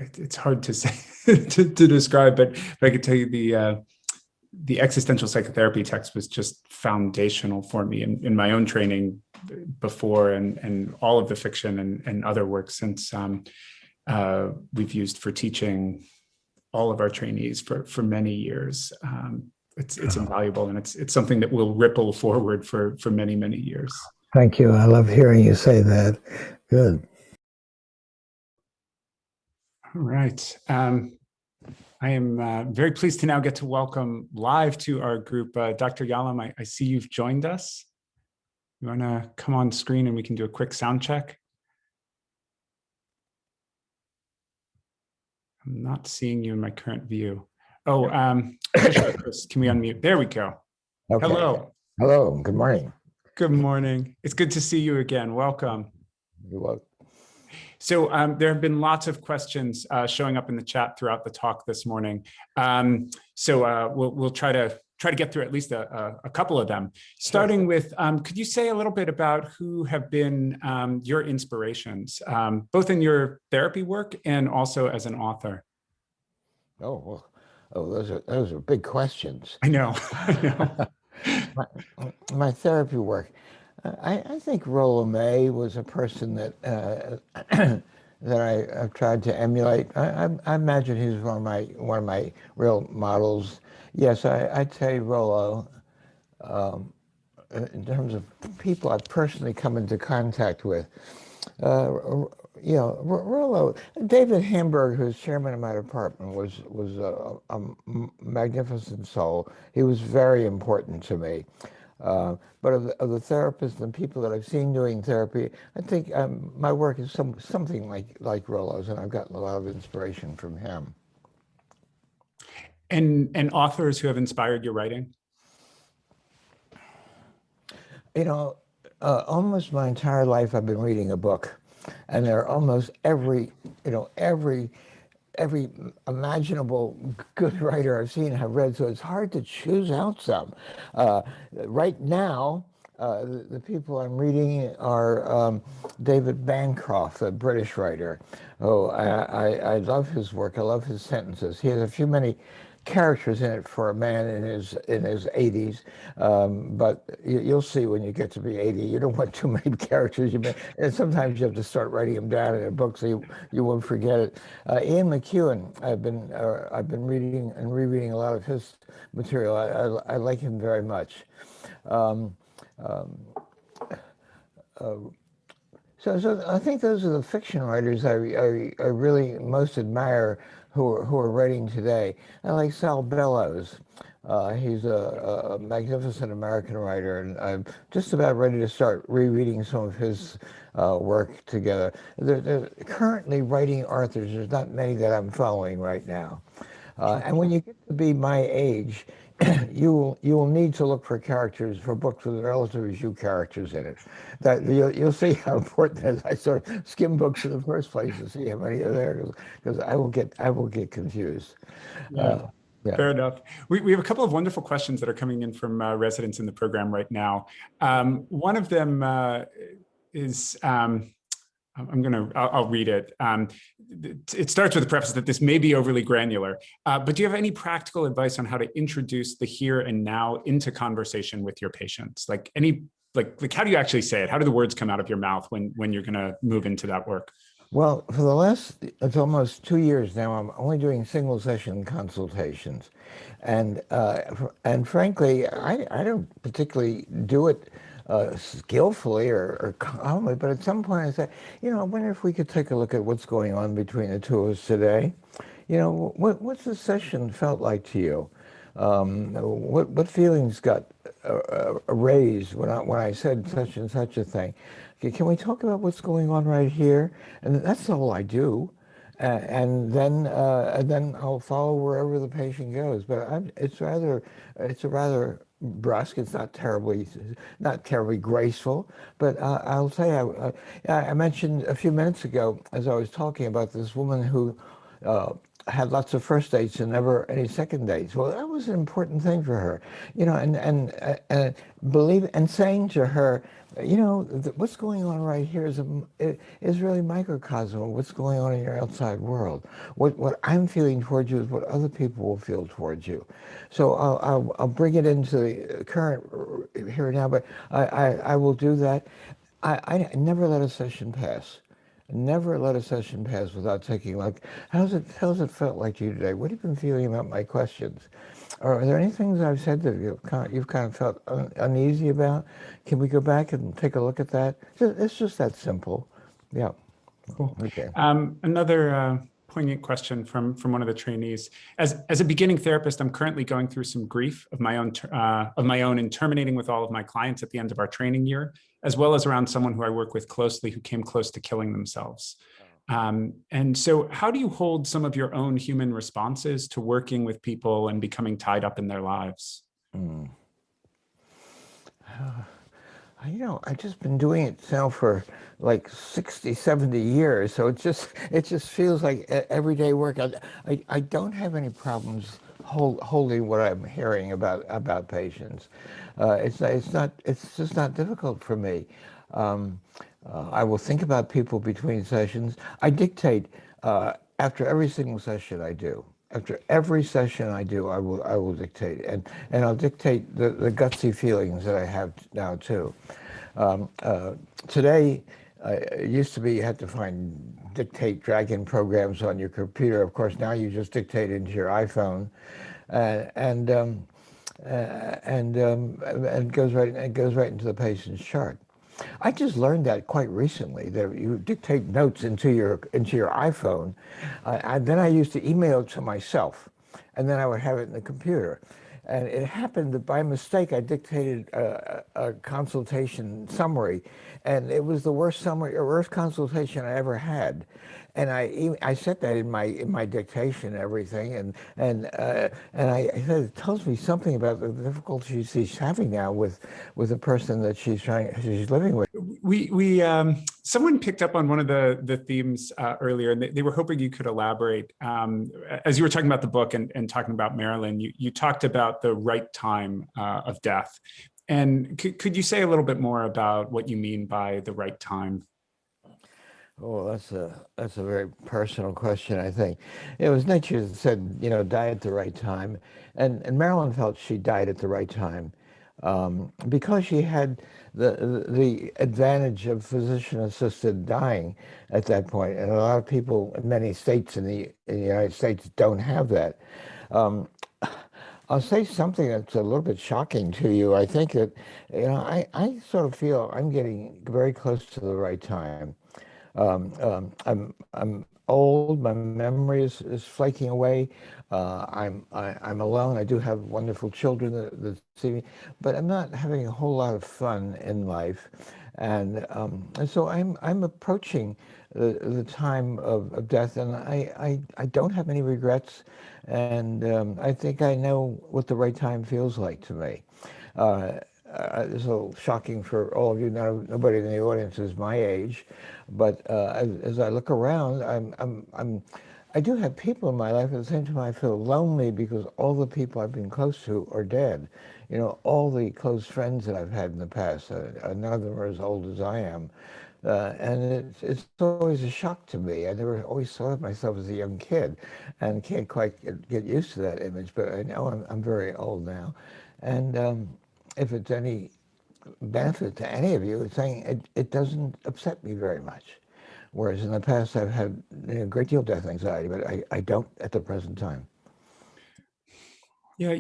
It's hard to say to describe, but I could tell you the existential psychotherapy text was just foundational for me in my own training before, and all of the fiction and other work since we've used for teaching all of our trainees for many years. It's invaluable, and it's something that will ripple forward for many, many years. Thank you. I love hearing you say that. Good. All right. I am very pleased to now get to welcome live to our group, Dr. Yalom. I see you've joined us. You want to come on screen and we can do a quick sound check? I'm not seeing you in my current view. Oh, Chris, can we unmute? There we go. Okay. Hello. Hello. Good morning. Good morning. It's good to see you again. Welcome. You're welcome. So there have been lots of questions showing up in the chat throughout the talk this morning. So we'll try to get through at least a couple of them. Starting with, could you say a little bit about who have been your inspirations, both in your therapy work and also as an author? Oh, those are big questions. I know. My therapy work. I think Rollo May was a person that that I've tried to emulate. I imagine he was one of my real models. Yes, I'd say Rollo. In terms of people I've personally come into contact with, Rollo, David Hamburg, who's chairman of my department, was a magnificent soul. He was very important to me. But of the therapists and people that I've seen doing therapy, I think my work is something like Rollo's, and I've gotten a lot of inspiration from him. And authors who have inspired your writing? Almost my entire life I've been reading a book, and there are almost every imaginable good writer I've seen have read, so it's hard to choose out some. Right now, the people I'm reading are David Bancroft, a British writer. Oh, I love his work. I love his sentences. He has many characters in it for a man in his 80s, but you'll see when you get to be 80, you don't want too many characters. And sometimes you have to start writing them down in a book so you won't forget it. Ian McEwan, I've been reading and rereading a lot of his material. I like him very So I think those are the fiction writers I really most admire who are writing today. I like Sal Bellows. He's a magnificent American writer, and I'm just about ready to start rereading some of his work together. They're currently writing authors. There's not many that I'm following right now. And when you get to be my age, you will need to look for characters for books with relatively few characters in it. That you'll see how important it is. I sort of skim books in the first place to see how many are there, because I will get confused. Yeah. Yeah. Fair enough. We have a couple of wonderful questions that are coming in from residents in the program right now. One of them is, I'll read it. It starts with a preface that this may be overly granular, but do you have any practical advice on how to introduce the here and now into conversation with your patients? Like how do you actually say it? How do the words come out of your mouth when you're going to move into that work? Well, for the last, it's almost 2 years now, I'm only doing single session consultations. And frankly, I don't particularly do it skillfully or calmly, but at some point I say, I wonder if we could take a look at what's going on between the two of us today. What's the session felt like to you? What feelings got raised when I said such and such a thing? Can we talk about what's going on right here? And that's all I do. And then I'll follow wherever the patient goes. But it's a rather brusque. It's not terribly graceful. But I'll say I mentioned a few minutes ago as I was talking about this woman who had lots of first dates and never any second dates. Well, that was an important thing for her, and believe and saying to her, what's going on right here is really microcosm of what's going on in your outside world. What I'm feeling towards you is what other people will feel towards you. So I'll bring it into the current here and now, but I will do that. I never let a session pass. Never let a session pass without taking, like, how's it felt like to you today? What have you been feeling about my questions? Or are there any things I've said that you've kind of felt uneasy about? Can we go back and take a look at that? It's just that simple. Yeah. Cool. Okay. Another poignant question from one of the trainees. As a beginning therapist, I'm currently going through some grief of my own in terminating with all of my clients at the end of our training year, as well as around someone who I work with closely who came close to killing themselves. And so how do you hold some of your own human responses to working with people and becoming tied up in their lives? I've just been doing it now for like 60, 70 years. So it just feels like everyday work. I don't have any problems holding what I'm hearing about patients. It's just not difficult for me. I will think about people between sessions. I dictate after every single session I do. After every session I do, I will dictate, and I'll dictate the gutsy feelings that I have now too. Today, it used to be you had to dictate drag-in programs on your computer. Of course, now you just dictate into your iPhone, and it goes right into the patient's chart. I just learned that quite recently, that you dictate notes into your iPhone. Then I used to email it to myself, and then I would have it in the computer. And it happened that by mistake I dictated a consultation summary, and it was the worst consultation I ever had. And I said that in my dictation and everything, and I said it tells me something about the difficulty she's having now with the person that she's living with. Someone picked up on one of the themes earlier, and they were hoping you could elaborate. As you were talking about the book and talking about Marilyn, you talked about the right time of death. And could you say a little bit more about what you mean by the right time? Oh, that's a very personal question, I think. It was Nietzsche that said, die at the right time. And Marilyn felt she died at the right time because she had the advantage of physician-assisted dying at that point. And a lot of people in many states in the United States don't have that. I'll say something that's a little bit shocking to you. I think that, I sort of feel I'm getting very close to the right time. I'm old. My memory is flaking away. I'm alone. I do have wonderful children that see me, but I'm not having a whole lot of fun in life, and so I'm approaching the time of death, and I don't have any regrets, and I think I know what the right time feels like to me. It's a little shocking for all of you. Nobody in the audience is my age, but as I look around, I do have people in my life. At the same time, I feel lonely because all the people I've been close to are dead. All the close friends that I've had in the past, none of them are as old as I am. And it's always a shock to me. I never always thought of myself as a young kid and can't quite get used to that image, but I know I'm very old now. And if it's any benefit to any of you, it's saying it doesn't upset me very much. Whereas in the past, I've had a great deal of death anxiety, but I don't at the present time. Yeah,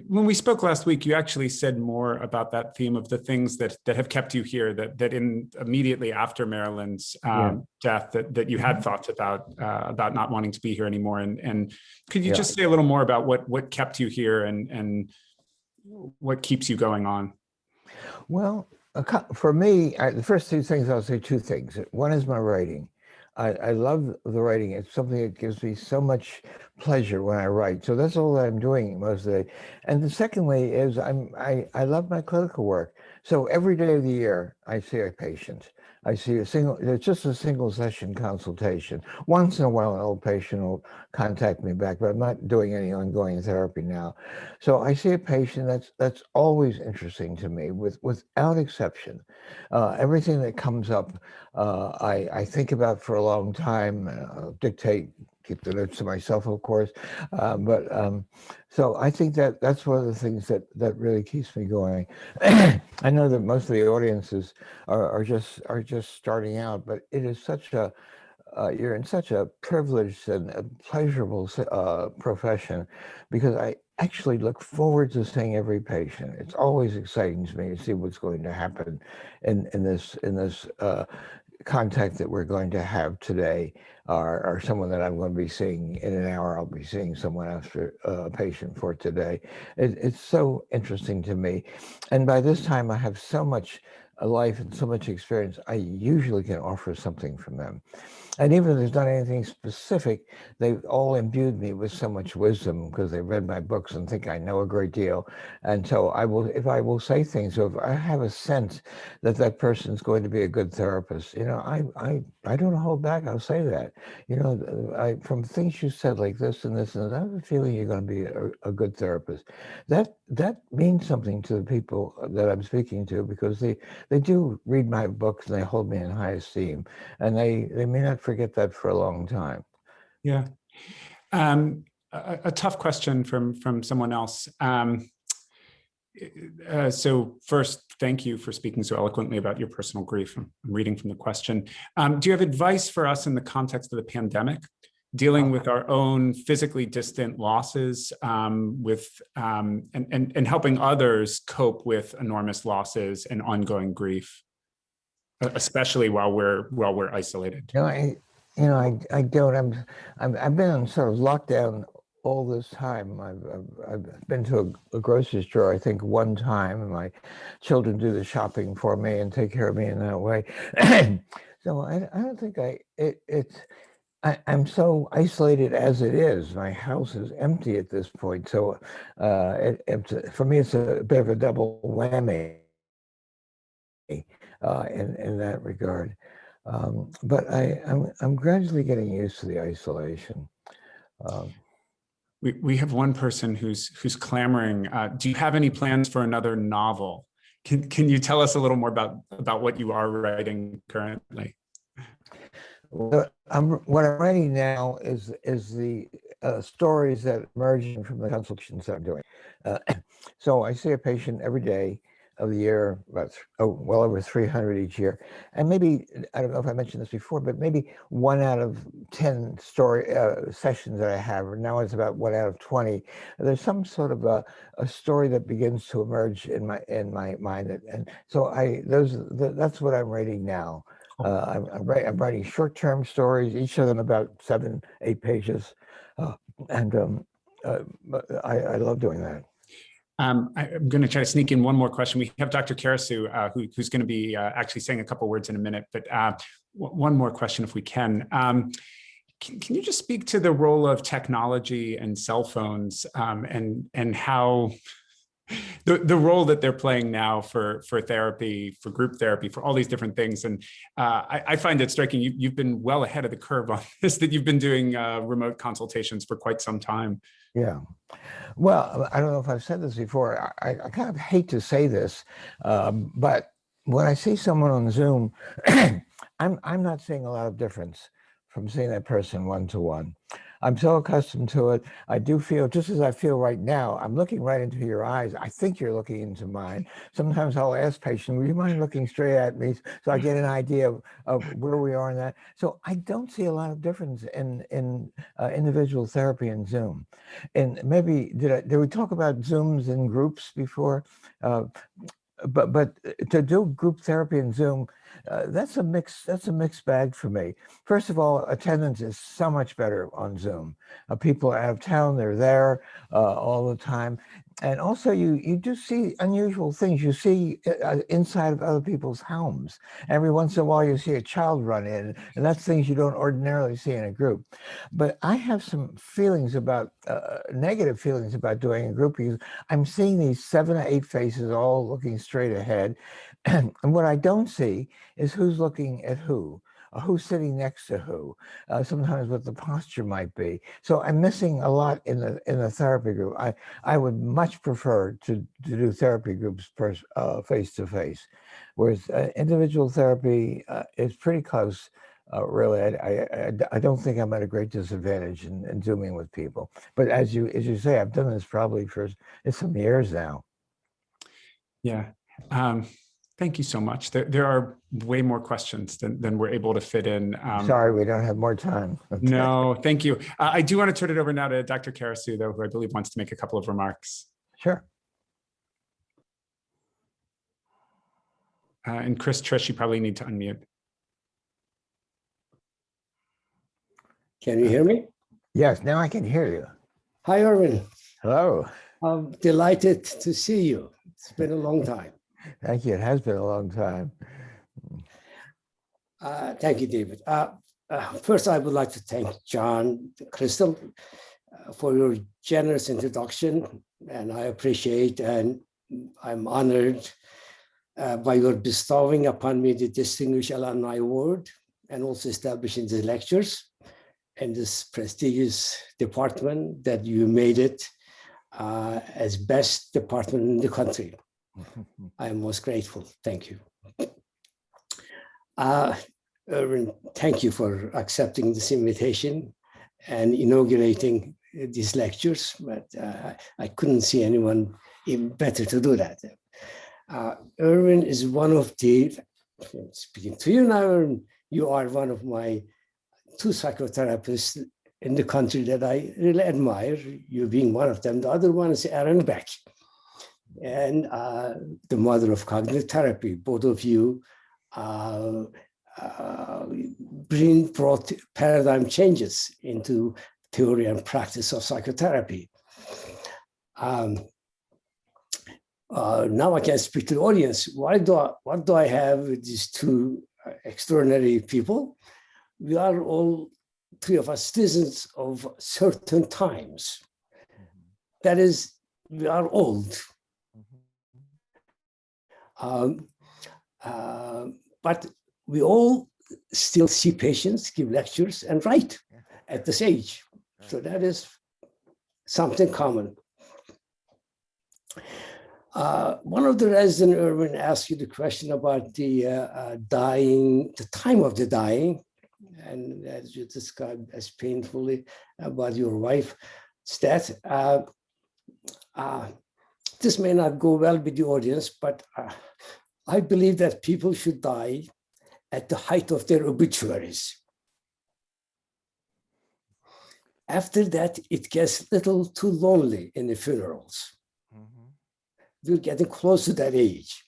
when we spoke last week, you actually said more about that theme of the things that have kept you here, that in immediately after Marilyn's death, that you had thoughts about not wanting to be here anymore. And could you just say a little more about what kept you here and what keeps you going on? Well, for me, the first two things, I'll say two things. One is my writing. I love the writing. It's something that gives me so much pleasure when I write. So that's all that I'm doing most of the day. And the secondly is I love my clinical work. So every day of the year, I see a patient. I see it's just a single session consultation. Once in a while, an old patient will contact me back, but I'm not doing any ongoing therapy now. So I see a patient that's always interesting to me, without exception. Everything that comes up, I think about for a long time. Keep the notes to myself, of course. So I think that's one of the things that really keeps me going. I know that most of the audiences are just starting out, but it is such a you're in such a privileged and a pleasurable profession, because I actually look forward to seeing every patient. It's always exciting to me to see what's going to happen in this contact that we're going to have today, or someone that I'm going to be seeing in an hour. I'll be seeing someone after a patient for today. It's so interesting to me. And by this time, I have so much life and so much experience, I usually can offer something from them. And even if there's not anything specific, they've all imbued me with so much wisdom because they read my books and think I know a great deal. And so if I will say things, or if I have a sense that person's going to be a good therapist, I don't hold back. I'll say that. From things you said like this and this and that, I have a feeling you're going to be a good therapist. That means something to the people that I'm speaking to, because they do read my books and they hold me in high esteem, and they may not forget that for a long time. Yeah. A tough question from someone else. So first, thank you for speaking so eloquently about your personal grief. I'm reading from the question. Do you have advice for us in the context of the pandemic, dealing with our own physically distant losses, and helping others cope with enormous losses and ongoing grief, especially while we're isolated? I don't. I've been on sort of lockdown all this time. I've been to a grocery store, I think, one time, and my children do the shopping for me and take care of me in that way. So I don't think I'm so isolated as it is. My house is empty at this point. So for me, it's a bit of a double whammy in that regard. But I'm gradually getting used to the isolation. We have one person who's clamoring. Do you have any plans for another novel? Can you tell us a little more about what you are writing currently? What I'm writing now is the stories that emerge from the consultations that I'm doing. So I see a patient every day of the year, well over 300 each year. And maybe, I don't know if I mentioned this before, but maybe 1 out of 10 sessions that I have, or now it's about 1 out of 20. There's some sort of a story that begins to emerge in my mind. And so that's what I'm writing now. I'm writing short-term stories, each of them about 7-8 pages. I love doing that. I'm going to try to sneak in one more question. We have Dr. Karasu, who's going to be actually saying a couple words in a minute, but one more question if we can. Can you just speak to the role of technology and cell phones and how the role that they're playing now for therapy, for group therapy, for all these different things? And I find it striking, you've been well ahead of the curve on this, that you've been doing remote consultations for quite some time. Yeah. Well, I don't know if I've said this before. I kind of hate to say this, but when I see someone on Zoom, I'm not seeing a lot of difference from seeing that person one-to-one. I'm so accustomed to it. I do feel, just as I feel right now, I'm looking right into your eyes. I think you're looking into mine. Sometimes I'll ask patients, would you mind looking straight at me, so I get an idea of where we are in that. So I don't see a lot of difference in individual therapy in Zoom. And maybe, did we talk about Zooms in groups before? But to do group therapy in Zoom, that's a mixed bag for me. First of all, attendance is so much better on Zoom. People are out of town, they're there all the time. And also you do see unusual things. You see inside of other people's homes. Every once in a while you see a child run in, and that's things you don't ordinarily see in a group. But I have some feelings about, negative feelings about doing a group, because I'm seeing these 7 or 8 faces all looking straight ahead. And what I don't see is who's looking at who's sitting next to who, sometimes what the posture might be. So I'm missing a lot in the therapy group. I would much prefer to do therapy groups face to face, whereas individual therapy is pretty close. Really, I don't think I'm at a great disadvantage in Zooming with people. But as you say, I've done this probably for some years now. Yeah. Thank you so much. There are way more questions than we're able to fit in. Sorry, we don't have more time. Okay. No, thank you. I do want to turn it over now to Dr. Karasu, though, who I believe wants to make a couple of remarks. Sure. And Chris, Trish, you probably need to unmute. Can you hear me? Yes, now I can hear you. Hi, Irvin. Hello. I'm delighted to see you. It's been a long time. Thank you. It has been a long time. Thank you, David. First, I would like to thank John Crystal for your generous introduction, and I appreciate and I'm honored by your bestowing upon me the Distinguished Alumni Award and also establishing the lectures in this prestigious department that you made it as best department in the country. I am most grateful. Thank you. Irvin, thank you for accepting this invitation and inaugurating these lectures, but I couldn't see anyone even better to do that. Irvin is one of the, speaking to you now, Irvin, you are one of my 2 psychotherapists in the country that I really admire, you being one of them. The other one is Aaron Beck, and the mother of cognitive therapy. Both of you brought paradigm changes into theory and practice of psychotherapy. Now I can speak to the audience. What do I have with these 2 extraordinary people? We are all 3 of us citizens of certain times. That is, we are old. But we all still see patients, give lectures, and write at this age. So that is something common. One of the residents, Irvin, asked you the question about the dying, the time of the dying, and as you described as painfully about your wife's death. this may not go well with the audience, but I believe that people should die at the height of their obituaries. After that, it gets a little too lonely in the funerals. We're getting close to that age.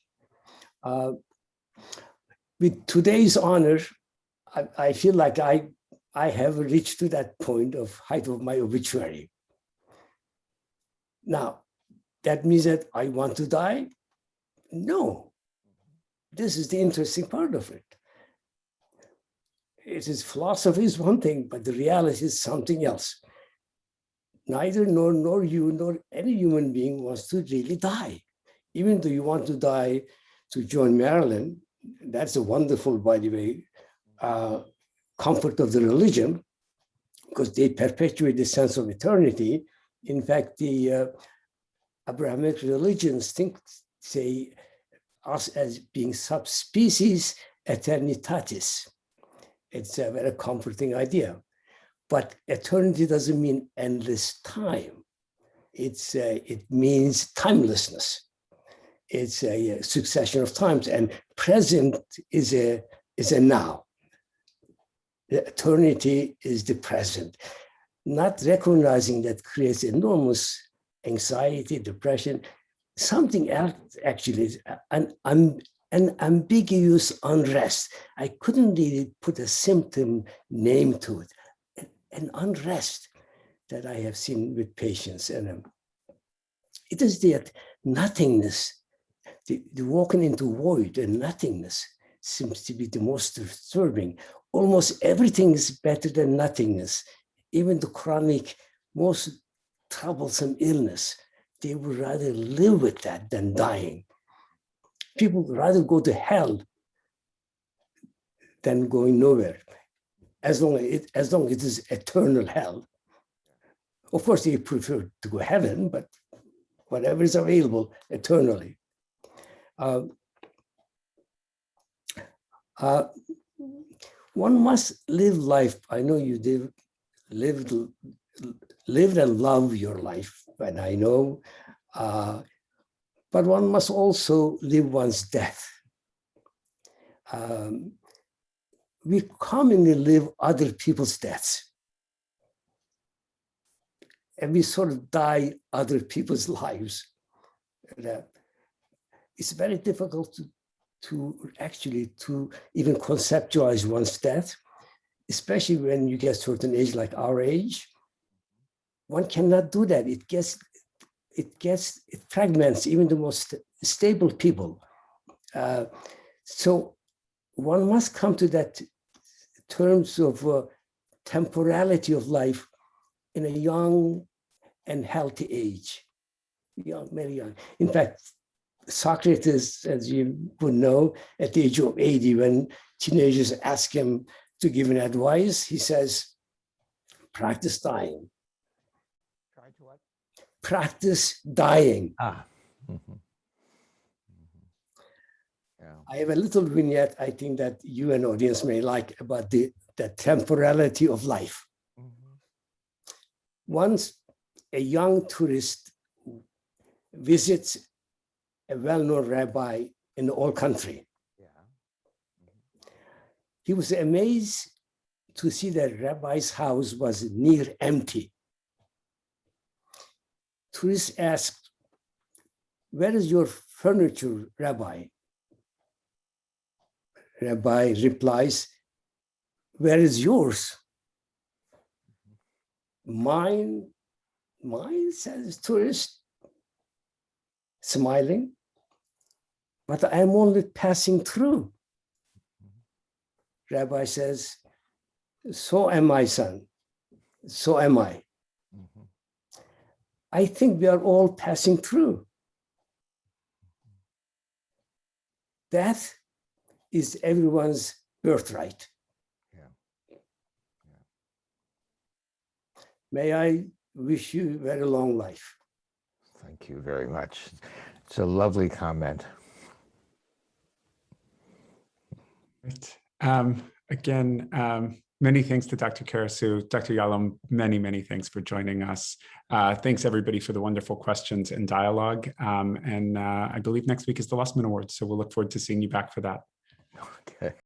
With today's honor, I feel like I have reached to that point of height of my obituary. Now, that means that I want to die? No. This is the interesting part of it. It is philosophy is one thing, but the reality is something else. Neither nor you nor any human being wants to really die. Even though you want to die to join Maryland, that's a wonderful, by the way, comfort of the religion, because they perpetuate the sense of eternity. In fact, the Abrahamic religions say us as being subspecies aeternitatis. It's a very comforting idea. But eternity doesn't mean endless time. It means timelessness. It's a succession of times, and present is a now. The eternity is the present. Not recognizing that creates enormous anxiety, depression. Something else actually is an ambiguous unrest. I couldn't really put a symptom name to it. An unrest that I have seen with patients, and it is that nothingness, the walking into void and nothingness seems to be the most disturbing. Almost everything is better than nothingness. Even the chronic, most troublesome illness, they would rather live with that than dying. People would rather go to hell than going nowhere, as long as it is eternal hell. Of course, they prefer to go heaven, but whatever is available eternally. One must live life. I know you lived and love your life, and I know, but one must also live one's death. We commonly live other people's deaths, and we sort of die other people's lives. It's very difficult to actually even conceptualize one's death, especially when you get a certain age like our age. One cannot do that. It fragments even the most stable people. So one must come to that terms of temporality of life in a young and healthy age. Young, very young. In fact, Socrates, as you would know, at the age of 80, when teenagers ask him to give an advice, he says, practice dying. Try to what? Practice dying. Yeah. I have a little vignette I think that you and audience may like about the temporality of life. Once a young tourist visits a well-known rabbi in the old country. He was amazed to see that rabbi's house was near empty. Tourist asked, "Where is your furniture, Rabbi?" Rabbi replies, "Where is yours?" Mine, says tourist, smiling, "But I am only passing through." Rabbi says, "So am I, son. So am I. I think we are all passing through. Death is everyone's birthright." May I wish you a very long life. Thank you very much. It's a lovely comment. Right. Again, Many thanks to Dr. Karasu. Dr. Yalom, many, many thanks for joining us. Thanks everybody for the wonderful questions and dialogue. I believe next week is the Lussman Awards, so we'll look forward to seeing you back for that. Okay.